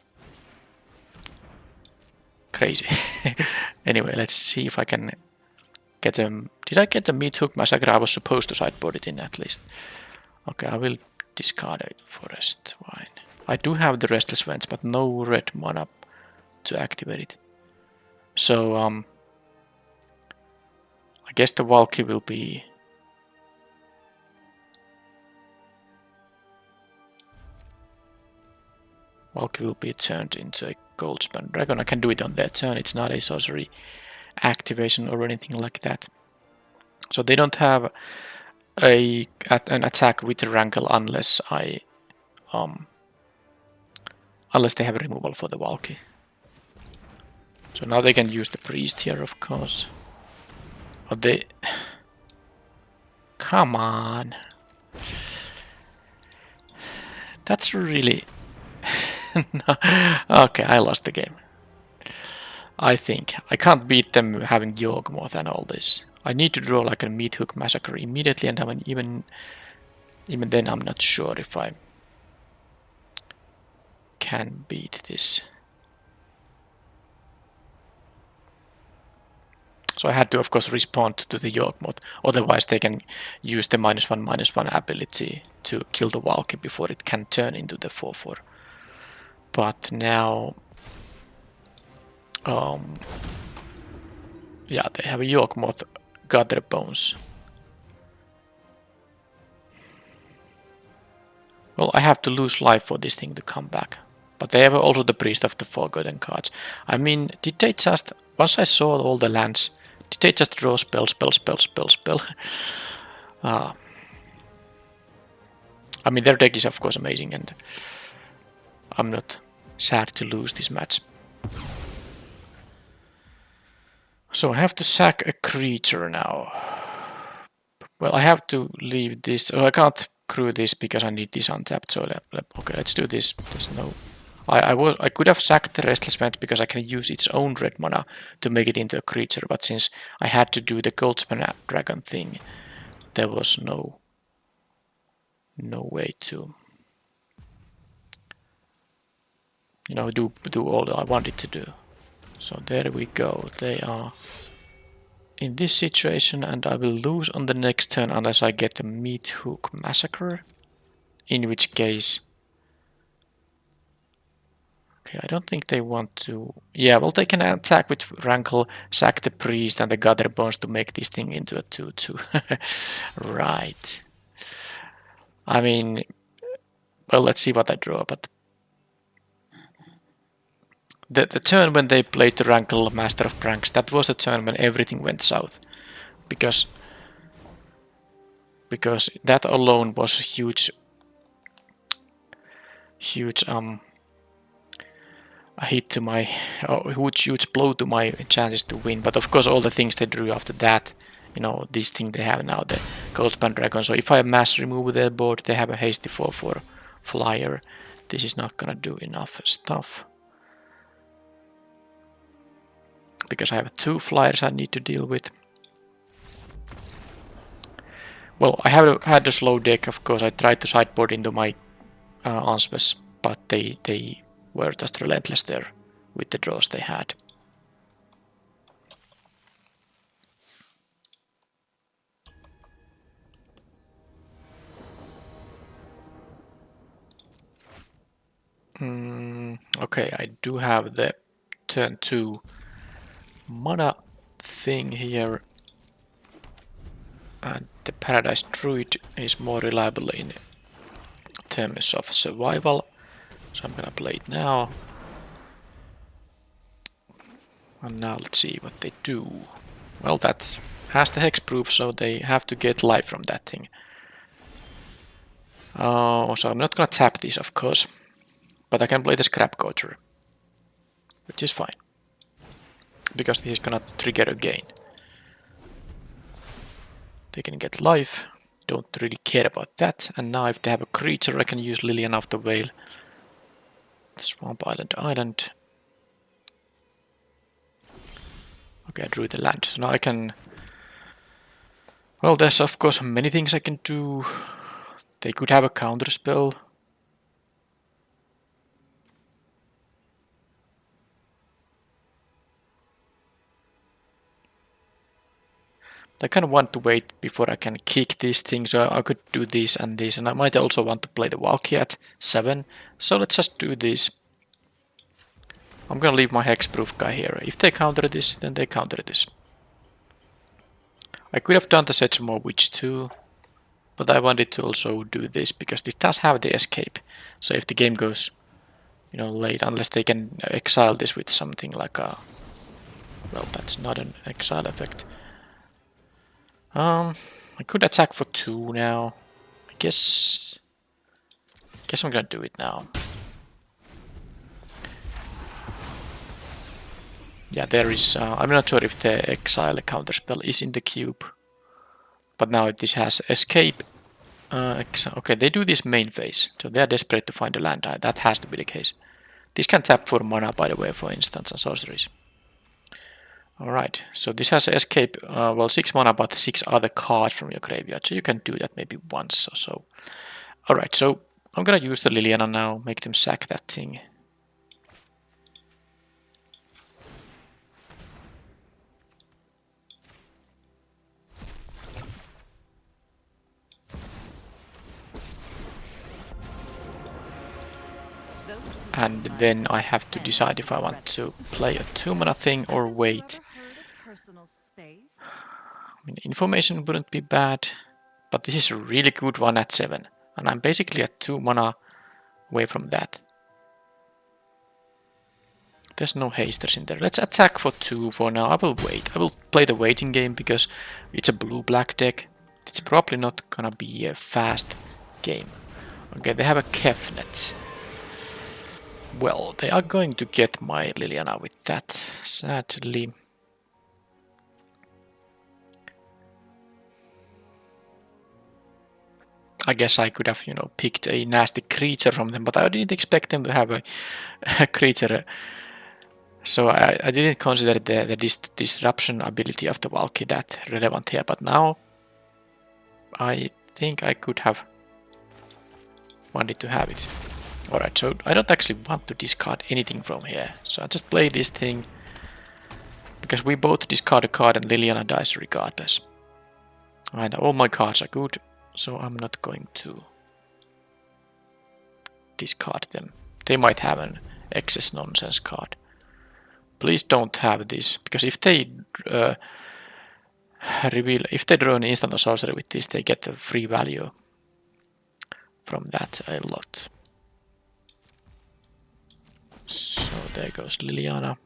crazy. Anyway, let's see if I can get them. Did I get the Meat Hook Massacre? I was supposed to sideboard it in at least. Okay, I will discard it. Forest Wine. I do have the Restless Vents, but no red mana to activate it. So, I guess the Valky will be... Valky will be turned into a Goldspan Dragon. I can do it on their turn. It's not a sorcery activation or anything like that. So they don't have an attack with the Rankle unless I unless they have a removal for the Valky. So now they can use the Priest here, of course. But they... Come on. That's really... No. Okay, I lost the game. I think. I can't beat them having Yawgmoth and all this. I need to draw like a Meat Hook Massacre immediately, and I mean, even then I'm not sure if I can beat this. So I had to, of course, respond to the Yawgmoth. Otherwise, they can use the -1/-1 ability to kill the Valky before it can turn into the 4/4. But now, yeah, they have a Yawgmoth, Gutter Bones. Well, I have to lose life for this thing to come back. But they have also the Priest of the Forgotten cards. I mean, did they just... Once I saw all the lands, did they just draw spell? I mean, their deck is of course amazing, and I'm not sad to lose this match. So I have to sack a creature now. Well, I have to leave this. Oh, I can't crew this because I need this untapped. So okay, let's do this. There's no. I could have sacked the Restless Vent because I can use its own red mana to make it into a creature, but since I had to do the Goldspan Dragon thing, there was no way to, you know, do all that I wanted to do. So there we go. They are in this situation, and I will lose on the next turn unless I get the Meat Hook Massacre, in which case... Okay, I don't think they want to... Yeah, well, they can attack with Rankle, sack the Priest and the Gutter Bones to make this thing into a 2/2. Right. I mean, well, let's see what I draw, but... The turn when they played the Rankle Master of Pranks, that was the turn when everything went south. Because that alone was a huge a hit to my, huge blow to my chances to win. But of course, all the things they drew after that, you know, this thing they have now, the Goldspan Dragon. So if I mass remove their board, they have a hasty 4/4 flyer. This is not gonna do enough stuff. Because I have 2 flyers I need to deal with. Well, I have had a slow deck, of course. I tried to sideboard into my Answers, but they were just relentless there with the draws they had. Okay, I do have the turn 2 mana thing here, and the Paradise Druid is more reliable in terms of survival, so I'm gonna play it now. And now let's see what they do. Well, that has the hexproof, so they have to get life from that thing. So I'm not gonna tap this, of course, but I can play the Scrap Culture, which is fine. because this is gonna trigger again. They can get life, don't really care about that. And now if they have a creature, I can use Liliana of the Vale. Swamp Island. Okay, I drew the land. So now I can... Well, there's of course many things I can do. They could have a counter spell. I kind of want to wait before I can kick these things, so I could do this and this, and I might also want to play the Valky at 7, so let's just do this. I'm gonna leave my hexproof guy here. If they counter this, then they counter this. I could have done the Setsumo Witch too, but I wanted to also do this, because this does have the escape, so if the game goes, you know, late, unless they can exile this with something like a... Well, that's not an exile effect. I could attack for 2 now. I guess I'm gonna do it now. Yeah, there is. I'm not sure if the exile counterspell is in the cube, but now this has escape. Okay, they do this main phase, so they are desperate to find a land. That has to be the case. This can tap for mana, by the way, for instance, and sorceries. Alright, so this has escape, well, 6 mana, but 6 other cards from your graveyard, so you can do that maybe once or so. Alright, so I'm gonna use the Liliana now, make them sack that thing. And then I have to decide if I want to play a 2 mana thing or wait. I mean, information wouldn't be bad, but this is a really good one at 7. And I'm basically at 2 mana away from that. There's no hasters in there. Let's attack for 2 for now. I will wait. I will play the waiting game because it's a blue-black deck. It's probably not gonna be a fast game. Okay, they have a Kefnet. Well, they are going to get my Liliana with that, sadly. I guess I could have, you know, picked a nasty creature from them, but I didn't expect them to have a creature. So I didn't consider the disruption ability of the Valky that relevant here, but now I think I could have wanted to have it. Alright, so I don't actually want to discard anything from here, so I just play this thing, because we both discard a card and Liliana dies regardless. And all my cards are good, so I'm not going to discard them. They might have an excess nonsense card. Please don't have this, because if they if they draw an instant or sorcery with this, they get the free value from that a lot. So there goes Liliana.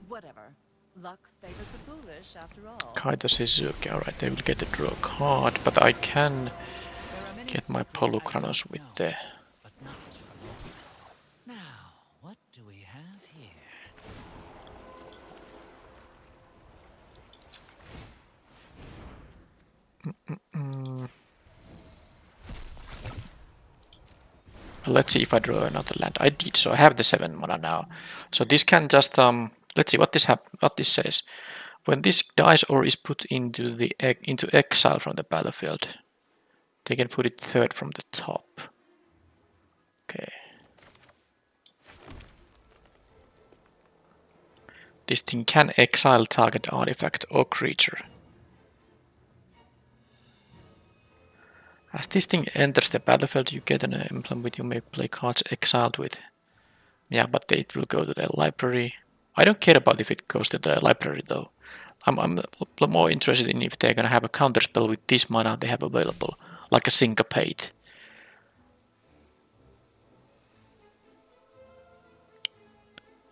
Whatever. Luck favors the foolish after all. Kaito Shizuki, alright, they will get to draw a card, but I can get my Polukranos with the... But not for long. Now, what do we have here? Let's see if I draw another land. I did, so I have the 7 mana now. So this can just let's see what this says. When this dies or is put into exile from the battlefield, they can put it 3rd from the top. Okay. This thing can exile target artifact or creature. As this thing enters the battlefield, you get an emblem with you may play cards exiled with. Yeah, but it will go to the library. I don't care about if it goes to the library though. I'm more interested in if they're gonna have a counterspell with this mana they have available, like a syncopate.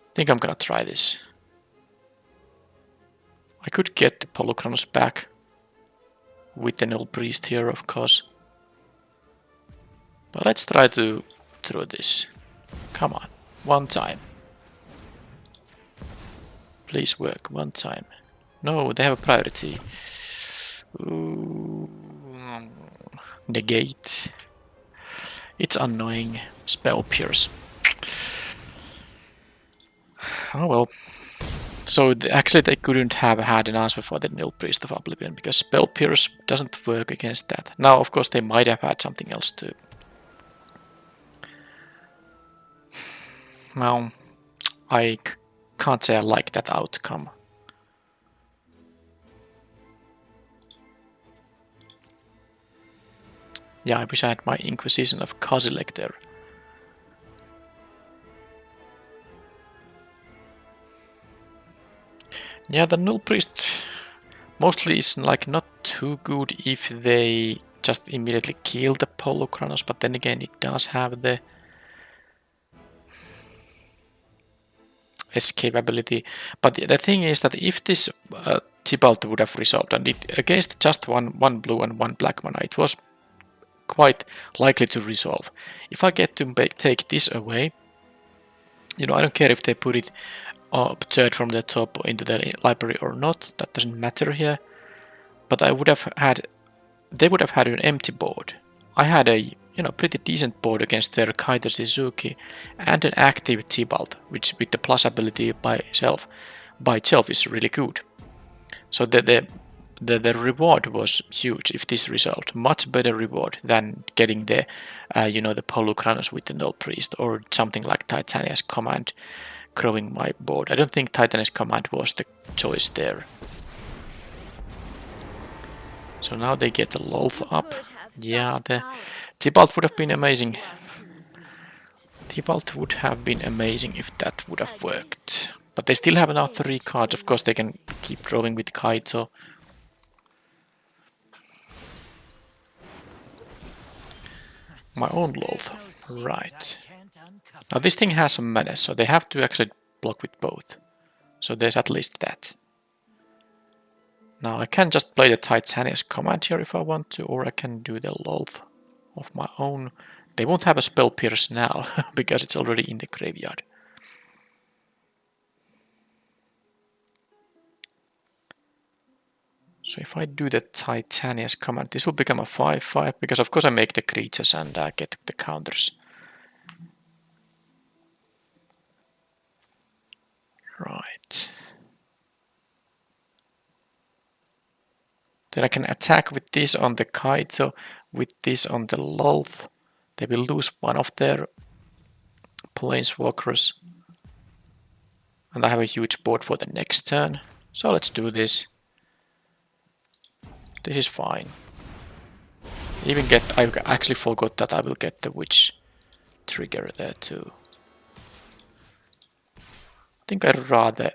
I think I'm gonna try this. I could get the Polukranos back with the Null Priest here, of course. But let's try to throw this. Come on, one time. please work one time. No, they have a priority. Ooh. Negate. It's annoying. Spell Pierce. Oh well. So actually they couldn't have had an answer for the Nil Priest of Oblivion because Spell Pierce doesn't work against that. Now of course they might have had something else too. Well, I can't say I like that outcome. Yeah, I wish I had my Inquisition of Kozilek there. Yeah, the Null Priest mostly is like not too good if they just immediately kill the Polukranos, but then again it does have the escape ability. But the thing is that if this Tybalt would have resolved, and it, against just one blue and one black mana, it was quite likely to resolve. If I get to take this away, you know, I don't care if they put it third from the top into the library or not, that doesn't matter here. But I would have had, they would have had an empty board. I had a pretty decent board against their Kaito Suzuki and an active Tybalt, which with the plus ability by itself is really good. So the reward was huge if this result, much better reward than getting the the Polukranos with the Null Priest or something like Titania's Command growing my board. I don't think Titania's Command was the choice there. So now they get the Loath up. Yeah, the Tybalt would have been amazing. Tybalt would have been amazing if that would have worked. But they still have now 3 cards. Of course they can keep drawing with Kaito. My own Loath. Right. Now this thing has some menace, so they have to actually block with both. So there's at least that. Now I can just play the Titania's Command here if I want to, or I can do the Loath of my own. They won't have a Spell Pierce now, because it's already in the graveyard. So if I do the Titania's Command, this will become a 5/5, because of course I make the creatures and get the counters. Right. Then I can attack with this on the Kaito, with this on the Loath. They will lose one of their Planeswalkers. And I have a huge board for the next turn. So let's do this. This is fine. I actually forgot that I will get the Witch trigger there too. I think I'd rather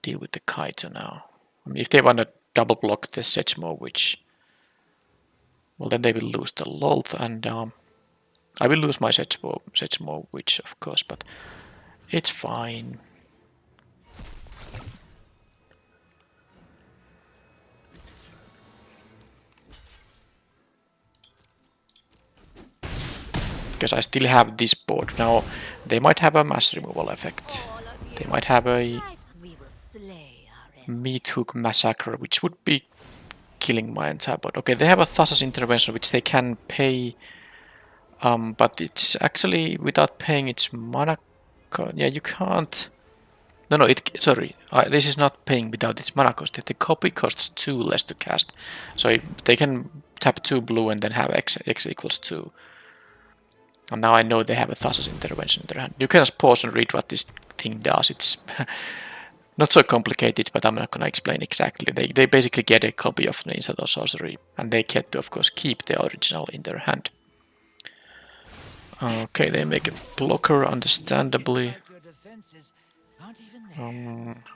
deal with the Kaito now. I mean, if they want to double block the Sechmo Witch, well then they will lose the Loath, and I will lose my Sechmo Witch of course, but it's fine. Because I still have this board. Now, they might have a mass removal effect. They might have a Meat Hook Massacre, which would be killing my entire board. Okay, they have a Thassa's Intervention, which they can pay, but it's actually, without paying its mana cost. Yeah, you can't. No, sorry, this is not paying without its mana cost. The copy costs 2 less to cast. So they can tap 2 blue and then have X equals 2. And now I know they have a Thassa's Intervention in their hand. You can just pause and read what this thing does. It's not so complicated, but I'm not going to explain exactly. They basically get a copy of the instant or sorcery, and they get to, of course, keep the original in their hand. Okay, they make a blocker, understandably. How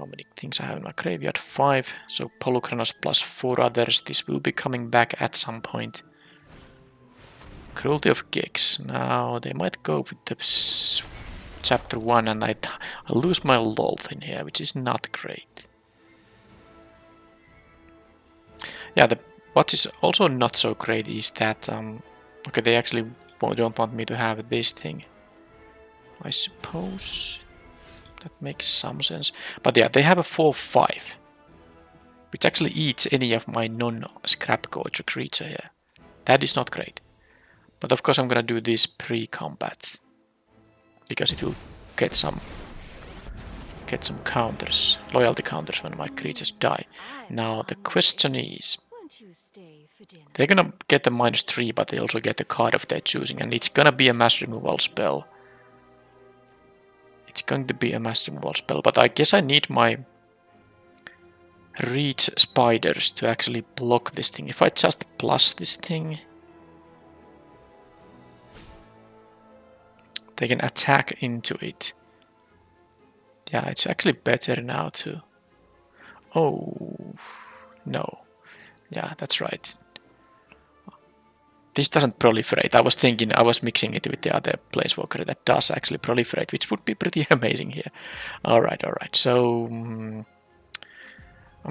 many things I have in my graveyard? 5. So Polukranos plus 4 others. This will be coming back at some point. Cruelty of Gex. Now they might go with the chapter 1 and I lose my Loath in here, which is not great. Yeah, what is also not so great is that okay, they actually don't want me to have this thing. I suppose that makes some sense. But yeah, they have a 4-5, which actually eats any of my non-scrap culture creature here. That is not great. But of course I'm gonna do this pre-combat, because it will get some counters, loyalty counters when my creatures die. Now the question is, Won't you stay for dinner? they're gonna get a -3, but they also get a card of their choosing, and it's gonna be a mass removal spell. It's going to be a mass removal spell, but I guess I need my reach spiders to actually block this thing. If I just plus this thing, they can attack into it. Yeah, it's actually better now to... Oh, no. Yeah, that's right. This doesn't proliferate. I was thinking, I was mixing it with the other Placewalker that does actually proliferate, which would be pretty amazing here. Alright. So I'm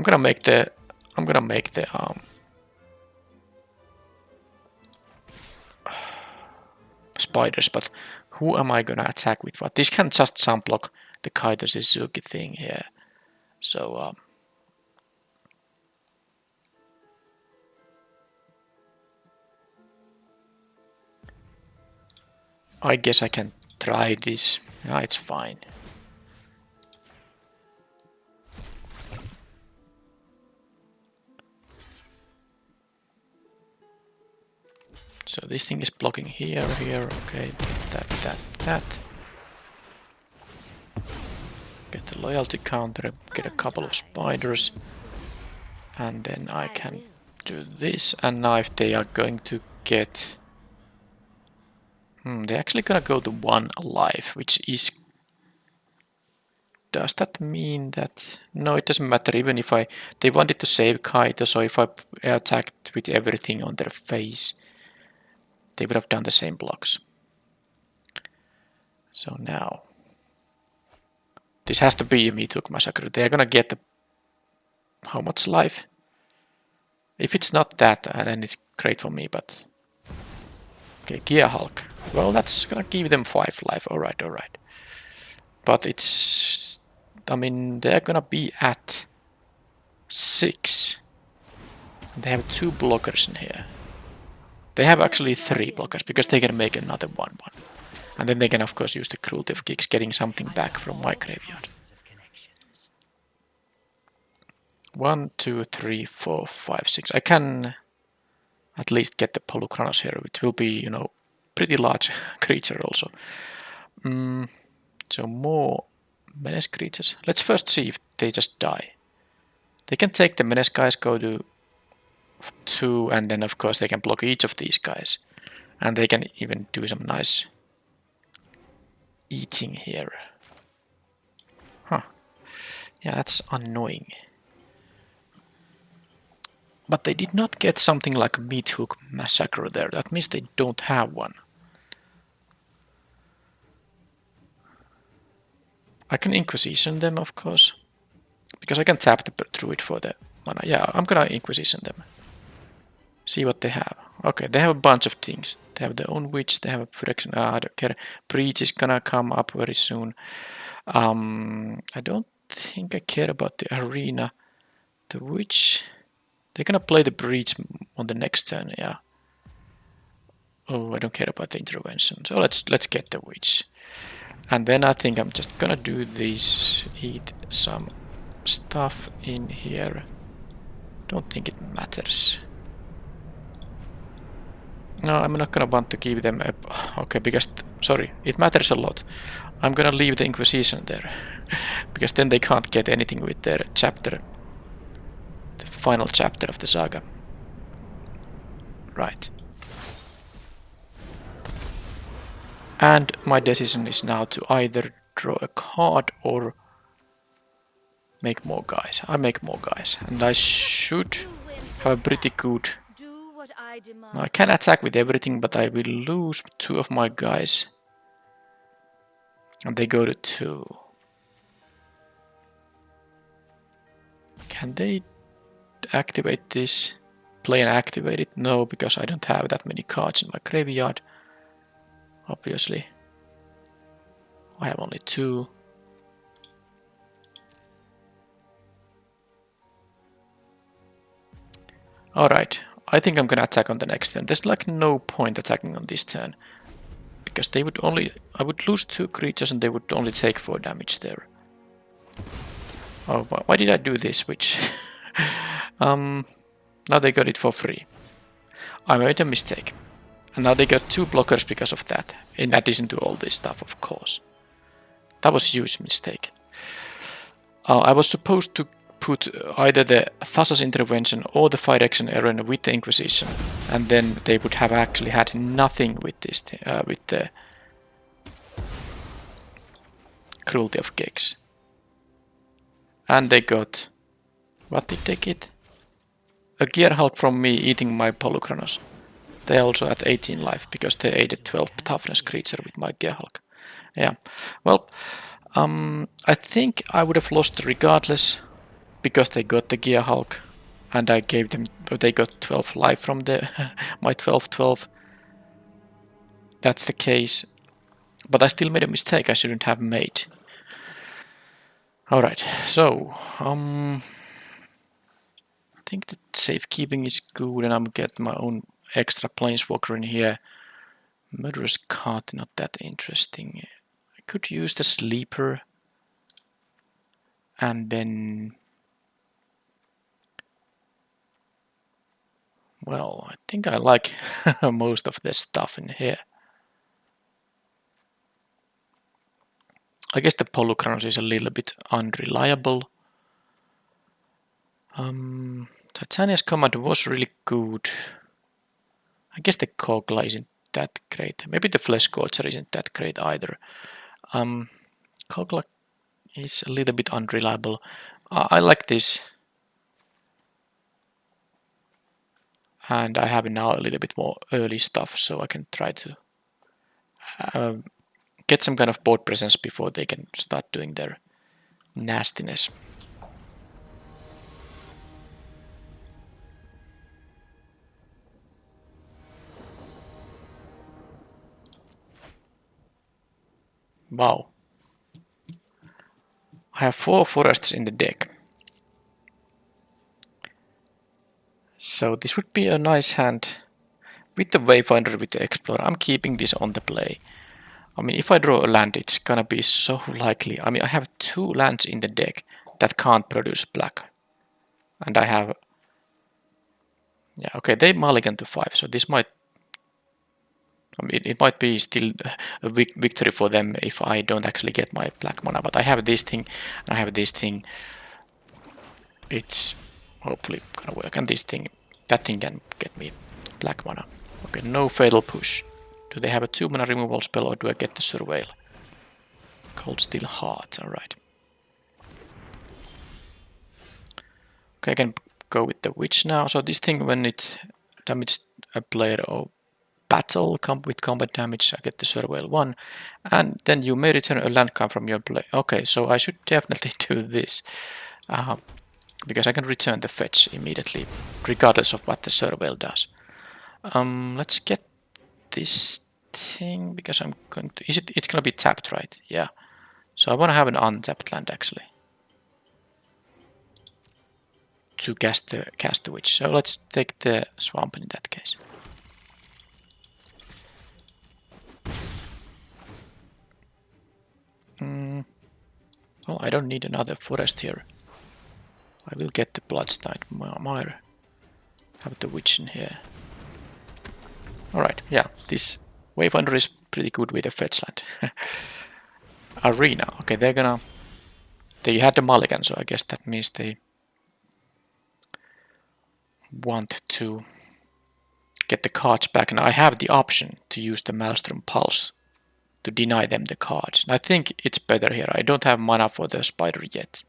gonna make the spiders, but who am I gonna attack with what? This can just sunblock the Kaito Suzuki thing here. So I guess I can try this. Yeah, it's fine. So this thing is blocking here, okay, that. Get the loyalty counter, get a couple of spiders, and then I can do this. And now if they are going to get... they're actually gonna go to 1 alive, which is... Does that mean that... No, it doesn't matter, even if they wanted to save Kaito, so if I attacked with everything on their face, they would have done the same blocks. So now... This has to be a Meathook Massacre. They're gonna get the... How much life? If it's not that, then it's great for me, but... Okay, Gear Hulk. Well, that's gonna give them 5 life. Alright. But it's... I mean, they're gonna be at 6. They have 2 blockers in here. They have actually 3 blockers, because they can make another 1-1. And then they can of course use the Cruelty of Kicks, getting something back from my graveyard. 1, 2, 3, 4, 5, 6. I can at least get the Polukranos here, which will be, you know, pretty large creature also. So more menace creatures. Let's first see if they just die. They can take the menace guys, go to 2, and then of course they can block each of these guys. And they can even do some nice eating here. Huh. Yeah, that's annoying. But they did not get something like a Meathook Massacre there. That means they don't have one. I can Inquisition them, of course. Because I can tap the Druid for the mana. Yeah, I'm gonna Inquisition them. See what they have. Okay, they have a bunch of things. They have their own witch, they have a Phyrexian. I don't care. Breach is gonna come up very soon. I don't think I care about the arena. The witch... They're gonna play the breach on the next turn, yeah. Oh, I don't care about the intervention. So let's get the witch. And then I think I'm just gonna do this, eat some stuff in here. Don't think it matters. No, I'm not gonna want to give them a... Okay, because... Sorry, it matters a lot. I'm gonna leave the Inquisition there. Because then they can't get anything with their chapter. The final chapter of the saga. Right. And my decision is now to either draw a card or make more guys. I make more guys. And I should have a pretty good... Do what I demand. I can attack with everything, but I will lose 2 of my guys. And they go to 2. Can they activate this? Play and activate it? No, because I don't have that many cards in my graveyard. obviously. I have only 2. Alright, I think I'm gonna attack on the next turn. There's like no point attacking on this turn. Because they would only... I would lose 2 creatures and they would only take 4 damage there. Oh, why did I do this? Which... now they got it for free. I made a mistake. And now they got 2 blockers because of that. In addition to all this stuff, of course. That was a huge mistake. I was supposed to put either the Thassa's Intervention or the Phyrexian Arena with the Inquisition, and then they would have actually had nothing with this, with the Cruelty of Gex. And they got... what did they get? A Gear Hulk from me eating my Polukranos. They also at 18 life, because they ate a 12 toughness creature with my Gear Hulk. Yeah, well... I think I would have lost regardless, because they got the Gear Hulk, and I gave them, they got 12 life from the my 12-12. That's the case, but I still made a mistake I shouldn't have made. Alright, so, I think that safekeeping is good, and I'm getting my own extra Planeswalker in here. Murderous Cart, not that interesting. I could use the Sleeper. And then... well, I think I like most of the stuff in here. I guess the Polukranos is a little bit unreliable. Titania's Command was really good. I guess the Kogla isn't that great. Maybe the Flesh Scorcher isn't that great either. Kogla is a little bit unreliable. I like this. And I have now a little bit more early stuff, so I can try to get some kind of board presence before they can start doing their nastiness. Wow. I have 4 forests in the deck. So this would be a nice hand. With the Wayfinder, with the Explorer, I'm keeping this on the play. I mean, if I draw a land, it's gonna be so likely. I mean, I have 2 lands in the deck that can't produce black. And I have... yeah, okay, they mulligan to 5, so this might... I mean, it might be still a victory for them if I don't actually get my black mana. But I have this thing, and I have this thing. It's hopefully gonna work. And this thing, that thing can get me black mana. Okay, no Fatal Push. Do they have a 2 mana removal spell, or do I get the Surveil? Cold Steel Heart, alright. Okay, I can go with the Witch now. So this thing, when it damages a player or battle with combat damage, I get the Surveil 1. And then you may return a land card from your play. Okay, so I should definitely do this. Because I can return the fetch immediately, regardless of what the Surveil does. Let's get this thing, because I'm going to... it's gonna be tapped, right? Yeah. So I want to have an untapped land, actually. To cast the Witch. So let's take the Swamp in that case. Well, I don't need another forest here. I will get the Bloodstained Mire. Have the Witch in here. Alright, yeah, this Wayfinder is pretty good with a fetch land. Arena, okay, they're gonna... they had the mulligan, so I guess that means they want to get the cards back. And I have the option to use the Maelstrom Pulse to deny them the cards. And I think it's better here. I don't have mana for the Spider yet.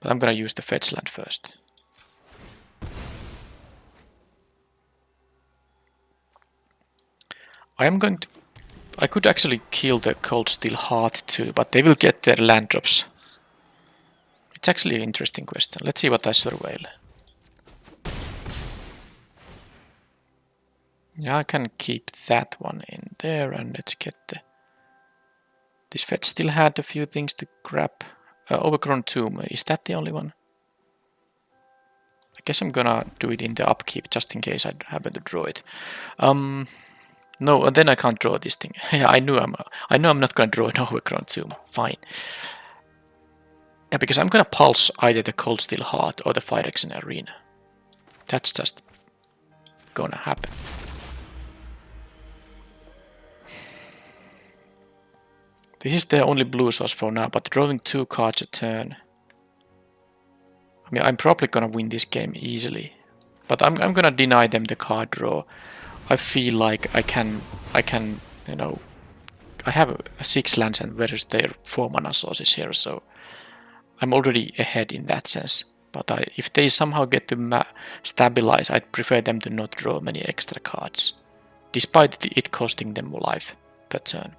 But I'm gonna use the fetch land first. I am going to... I could actually kill the Cold Steel Heart too, but they will get their land drops. It's actually an interesting question. Let's see what I surveil. Yeah, I can keep that one in there, and let's get the... This vet still had a few things to grab. Overgrown tomb, is that the only one? I guess I'm gonna do it in the upkeep just in case I happen to draw it. No, and then I can't draw this thing. Yeah, I know I'm not gonna draw an overgrown tomb. Fine. Yeah, because I'm gonna pulse either the Cold Steel Heart or the Phyrexian Arena. That's just gonna happen. This is the only blue source for now, but drawing 2 cards a turn. I mean, I'm probably gonna win this game easily, but I'm gonna deny them the card draw. I feel like I can, you know, I have a 6 lands and versus their 4 mana sources here, so I'm already ahead in that sense. But if they somehow get to stabilize, I'd prefer them to not draw many extra cards, despite it costing them life per turn.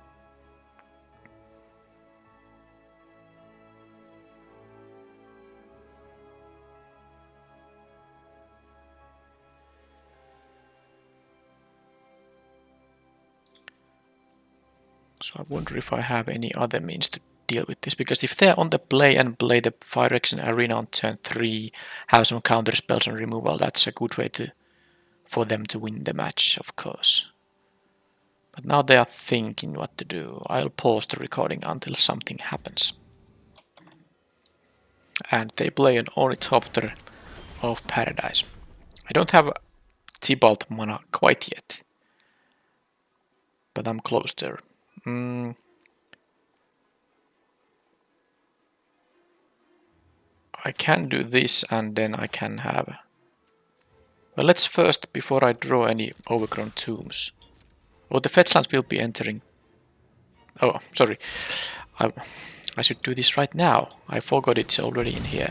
So I wonder if I have any other means to deal with this, because if they're on the play and play the Phyrexian Arena on turn 3, have some counter spells and removal, that's a good way for them to win the match, of course. But now they are thinking what to do. I'll pause the recording until something happens. And they play an Ornithopter of Paradise. I don't have Tibalt mana quite yet, but I'm close there. I can do this and then I can have... Well, let's first, before I draw any overgrown tombs... Oh, the Fetchlands will be entering... Oh, sorry. I should do this right now. I forgot it's already in here.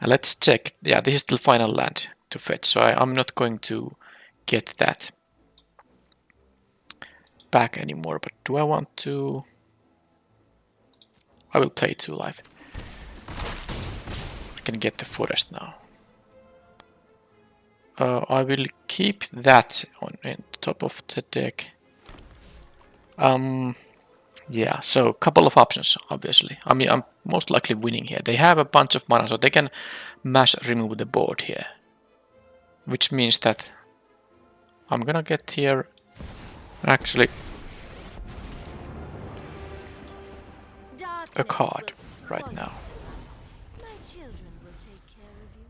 And let's check. Yeah, this is the final land to fetch, so I'm not going to get that back anymore. But do I want to... I will play 2 life. I can get the forest now. I will keep that on top of the deck. Yeah, so a couple of options, obviously. I mean, I'm most likely winning here. They have a bunch of mana, so they can mass remove the board here. Which means that I'm gonna get here actually a card right now. My children will take care of you.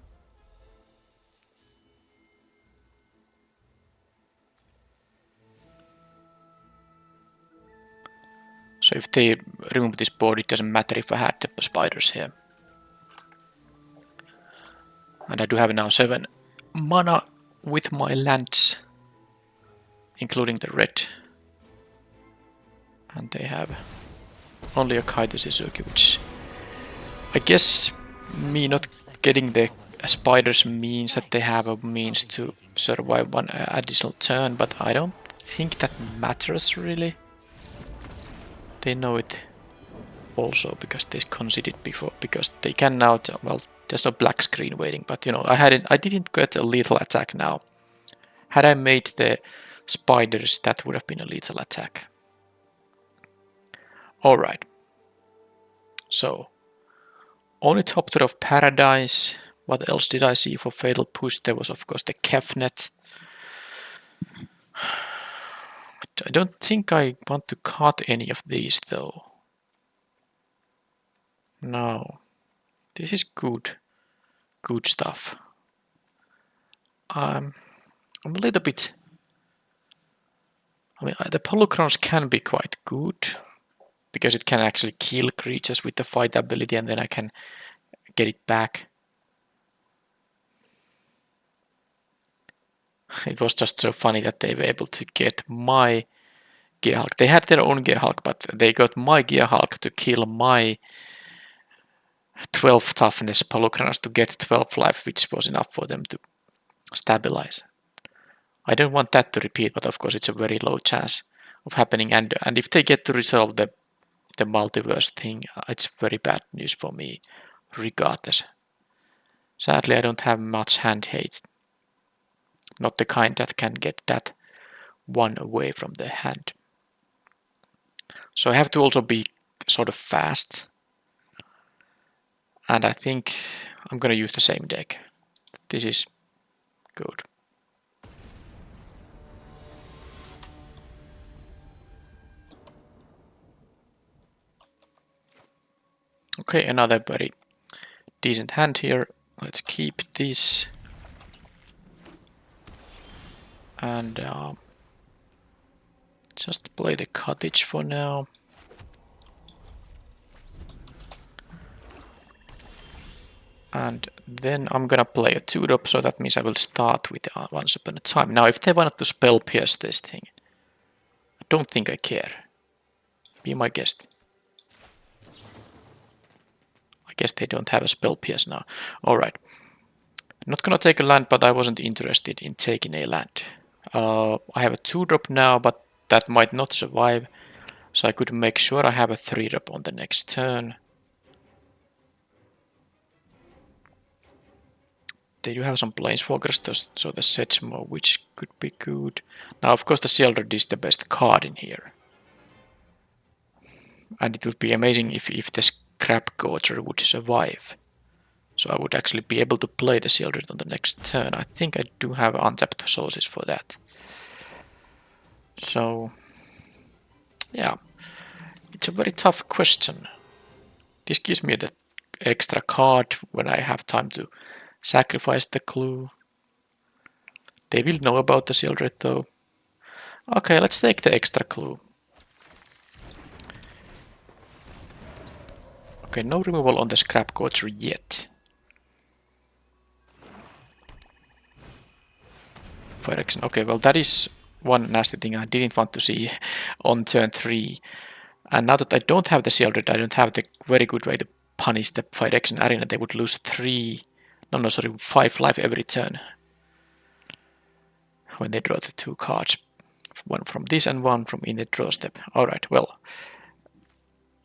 So if they remove this board, it doesn't matter if I had the spiders here. And I do have now 7 mana with my lands, including the red. And they have only a Kaito Suzuki, which I guess me not getting the spiders means that they have a means to survive 1 additional turn, but I don't think that matters really. They know it also because they conceded before, because they can now well, there's no black screen waiting, but you know, I didn't get a lethal attack now. Had I made the spiders, that would have been a lethal attack. Alright. So Ornithopter of Paradise. What else did I see for Fatal Push? There was of course the Kefnet. I don't think I want to cut any of these though. No. This is good stuff. I'm a little bit... I mean, the Polychrons can be quite good, because it can actually kill creatures with the fight ability and then I can get it back. It was just so funny that they were able to get my Gearhulk. They had their own Gearhulk, but they got my Gearhulk to kill my 12 toughness Polychrons to get 12 life, which was enough for them to stabilize. I don't want that to repeat, but of course it's a very low chance of happening. And if they get to resolve the multiverse thing, it's very bad news for me, regardless. Sadly, I don't have much hand hate. Not the kind that can get that one away from the hand. So I have to also be sort of fast. And I think I'm gonna use the same deck. This is good. Okay, another very decent hand here. Let's keep this. And just play the cottage for now. And then I'm gonna play a 2-drop, so that means I will start with Once Upon a Time. Now, if they wanted to spell pierce this thing, I don't think I care. Be my guest. I guess they don't have a spell pierce now. Alright. Not gonna take a land, but I wasn't interested in taking a land. I have a 2-drop now, but that might not survive. So I could make sure I have a 3-drop on the next turn. They do have some planeswalkers, so the Sedgemoor, which could be good. Now, of course, the Sheldred is the best card in here. And it would be amazing if the Scrap Gorger would survive. So I would actually be able to play the Sheldred on the next turn. I think I do have untapped sources for that. So, yeah. It's a very tough question. This gives me the extra card when I have time to sacrifice the clue. They will know about the Sheldred though. Okay, let's take the extra clue. Okay, no removal on the Scrap Gorger yet. Fire action. Okay, well that is one nasty thing I didn't want to see on turn 3. And now that I don't have the Sheldred, I don't have the very good way to punish the Fire action arena. They would lose 5 life every turn. When they draw the 2 cards. One from this and one from in the draw step. Alright, well.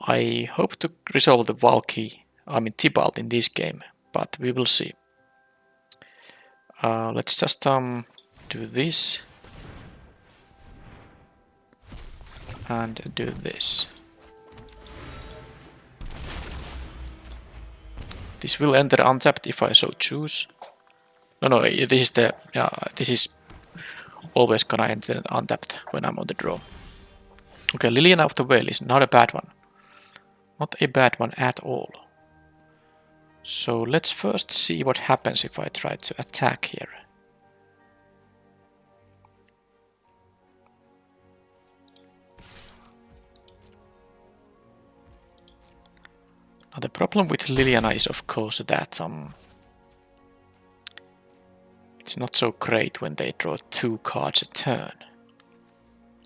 I hope to resolve the Tybalt in this game, but we will see. Let's just do this. And do this. This will enter untapped if I so choose. No, this is always gonna enter untapped when I'm on the draw. Okay, Liliana of the Veil is not a bad one. Not a bad one at all. So let's first see what happens if I try to attack here. Now the problem with Liliana is of course that it's not so great when they draw 2 cards a turn.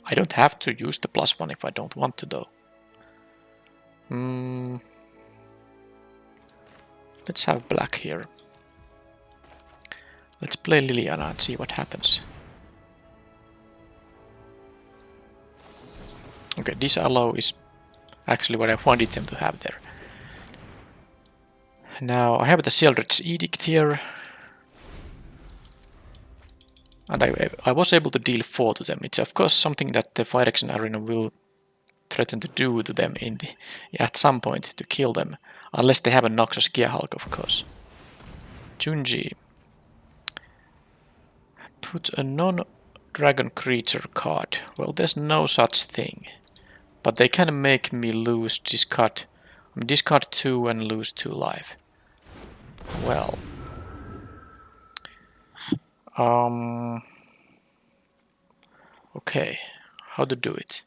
I don't have to use the +1 if I don't want to though. Let's have black here. Let's play Liliana and see what happens. Okay, disallow is actually what I wanted them to have there. Now I have the Sheldred's Edict here. And I was able to deal 4 to them. It's of course something that the Fire Action Arena will threaten to do to them at some point to kill them. Unless they have a Noxus Gearhulk, of course. Junji. Put a non-dragon creature card. Well, there's no such thing. But they can make me lose discard 2 and lose 2 life. Well. Okay. How to do it?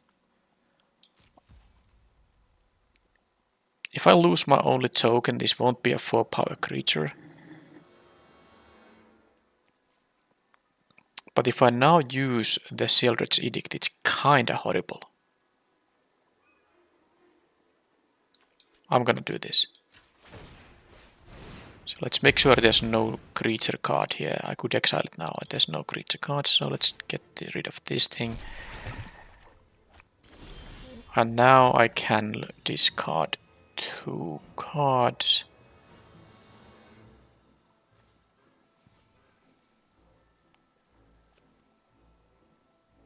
If I lose my only token, this won't be a 4-power creature. But if I now use the Sheldred's Edict, it's kinda horrible. I'm gonna do this. So let's make sure there's no creature card here. I could exile it now. There's no creature card, so let's get rid of this thing. And now I can discard 2 cards.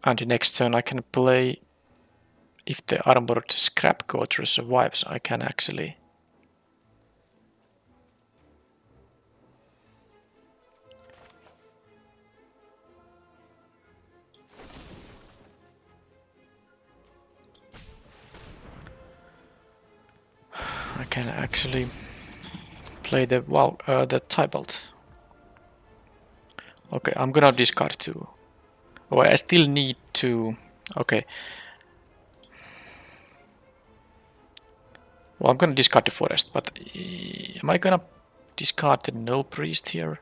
And the next turn I can play, if the armored scrap quarter survives, I can actually play the the Tybalt. Okay, I'm gonna discard 2. Oh, I still need to. Okay. Well, I'm gonna discard the forest, but am I gonna discard the null priest here?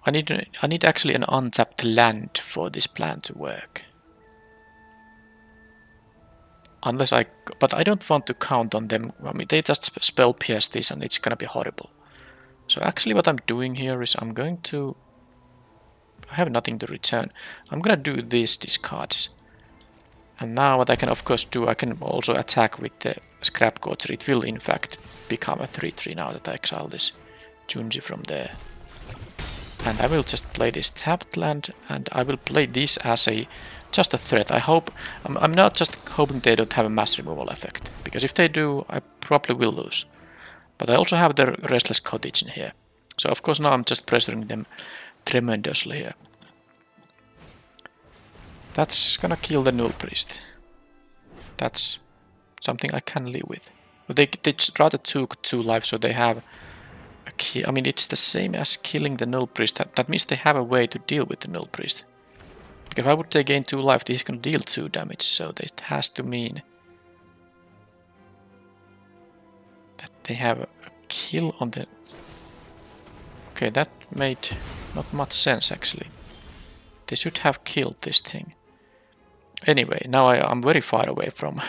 I need actually an untapped land for this plan to work. Unless but I don't want to count on them. I mean, they just spell pierce this and it's gonna be horrible. So actually what I'm doing here is I'm going to... I have nothing to return. I'm gonna do these discards. And now what I can of course do, I can also attack with the scrap quarter. It will in fact become a 3-3 now that I exile this Junji from there. And I will just play this tapped land, and I will play this as just a threat. I hope... I'm not just hoping they don't have a mass removal effect, because if they do, I probably will lose. But I also have the Restless Cottage in here. So of course now I'm just pressuring them tremendously here. That's gonna kill the Null Priest. That's something I can live with. But they rather took 2 lives, so they have a kill. I mean, it's the same as killing the Null Priest. That means they have a way to deal with the Null Priest. Because why would they gain 2 life? He's gonna deal 2 damage, so it has to mean that they have a kill on the... Okay, that made not much sense actually. They should have killed this thing. Anyway, now I'm very far away from,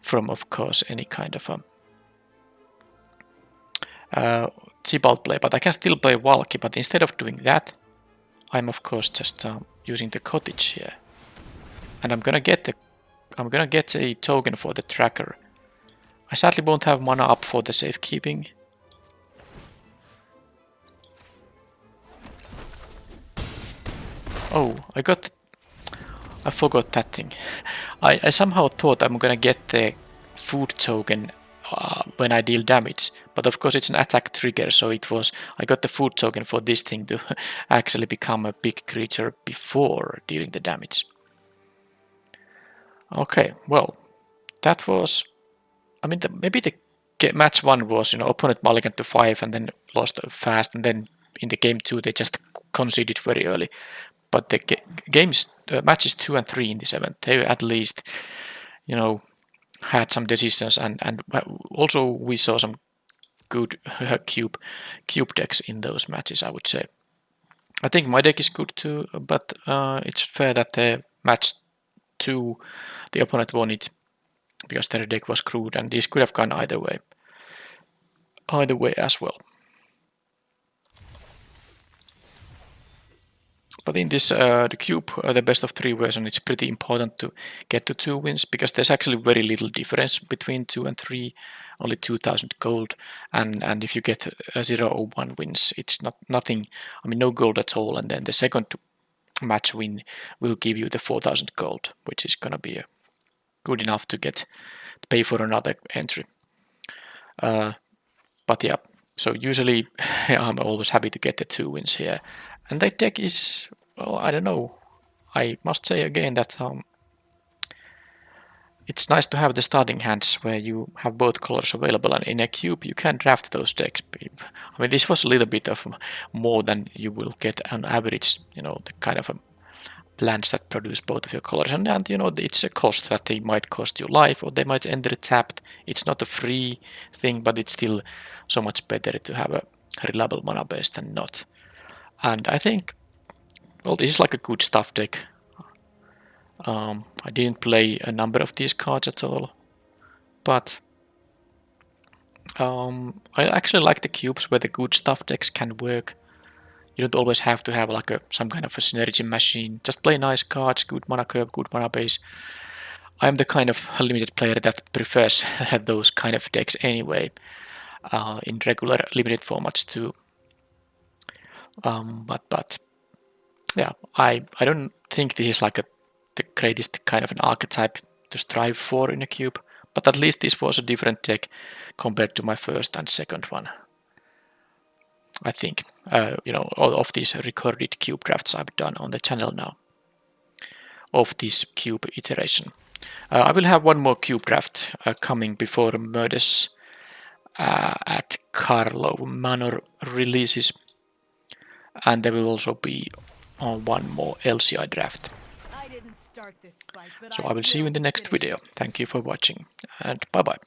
from of course any kind of Tybalt play, but I can still play Valky. But instead of doing that, I'm of course just using the cottage here, and I'm gonna get a token for the tracker. I sadly won't have mana up for the safekeeping. Oh, I forgot that thing. I somehow thought I'm gonna get the food token when I deal damage, but of course it's an attack trigger, so I got the food token for this thing to actually become a big creature before dealing the damage. Okay, well, that was... I mean, maybe the match 1 was, opponent mulliganed to 5 and then lost fast, and then in the game 2 they just conceded very early. But the matches 2 and 3 in this event, they at least, had some decisions, and also we saw some good cube decks in those matches, I would say. I think my deck is good too, but it's fair that the match 2, the opponent won it because their deck was crude, and this could have gone either way. Either way as well. But in this the cube, the best of 3 version, it's pretty important to get to 2 wins, because there's actually very little difference between 2 and 3, only 2,000 gold, and if you get 0 or 1 wins, it's nothing. I mean, no gold at all, and then the second match win will give you the 4,000 gold, which is gonna be good enough to pay for another entry. But yeah, so usually I'm always happy to get the 2 wins here. And that deck is, well, I don't know. I must say again that it's nice to have the starting hands where you have both colors available, and in a cube you can draft those decks. I mean, this was a little bit of more than you will get on average, the kind of lands that produce both of your colors, and it's a cost that they might cost you life, or they might enter tapped. It's not a free thing, but it's still so much better to have a reliable mana base than not. And I think, well, this is like a good stuff deck. I didn't play a number of these cards at all, but I actually like the cubes where the good stuff decks can work. You don't always have to have like some kind of a synergy machine. Just play nice cards, good mana curve, good mana base. I'm the kind of limited player that prefers those kind of decks anyway, in regular limited formats too. But yeah, I don't think this is like the greatest kind of an archetype to strive for in a cube, but at least this was a different deck compared to my first and second one. I think, all of these recorded cube drafts I've done on the channel now of this cube iteration. I will have one more cube draft coming before Murders at Carlo Manor releases, and there will also be one more LCI draft. I didn't start this fight, but So I I will see you will in the next finish video. it. Thank you for watching, and bye bye.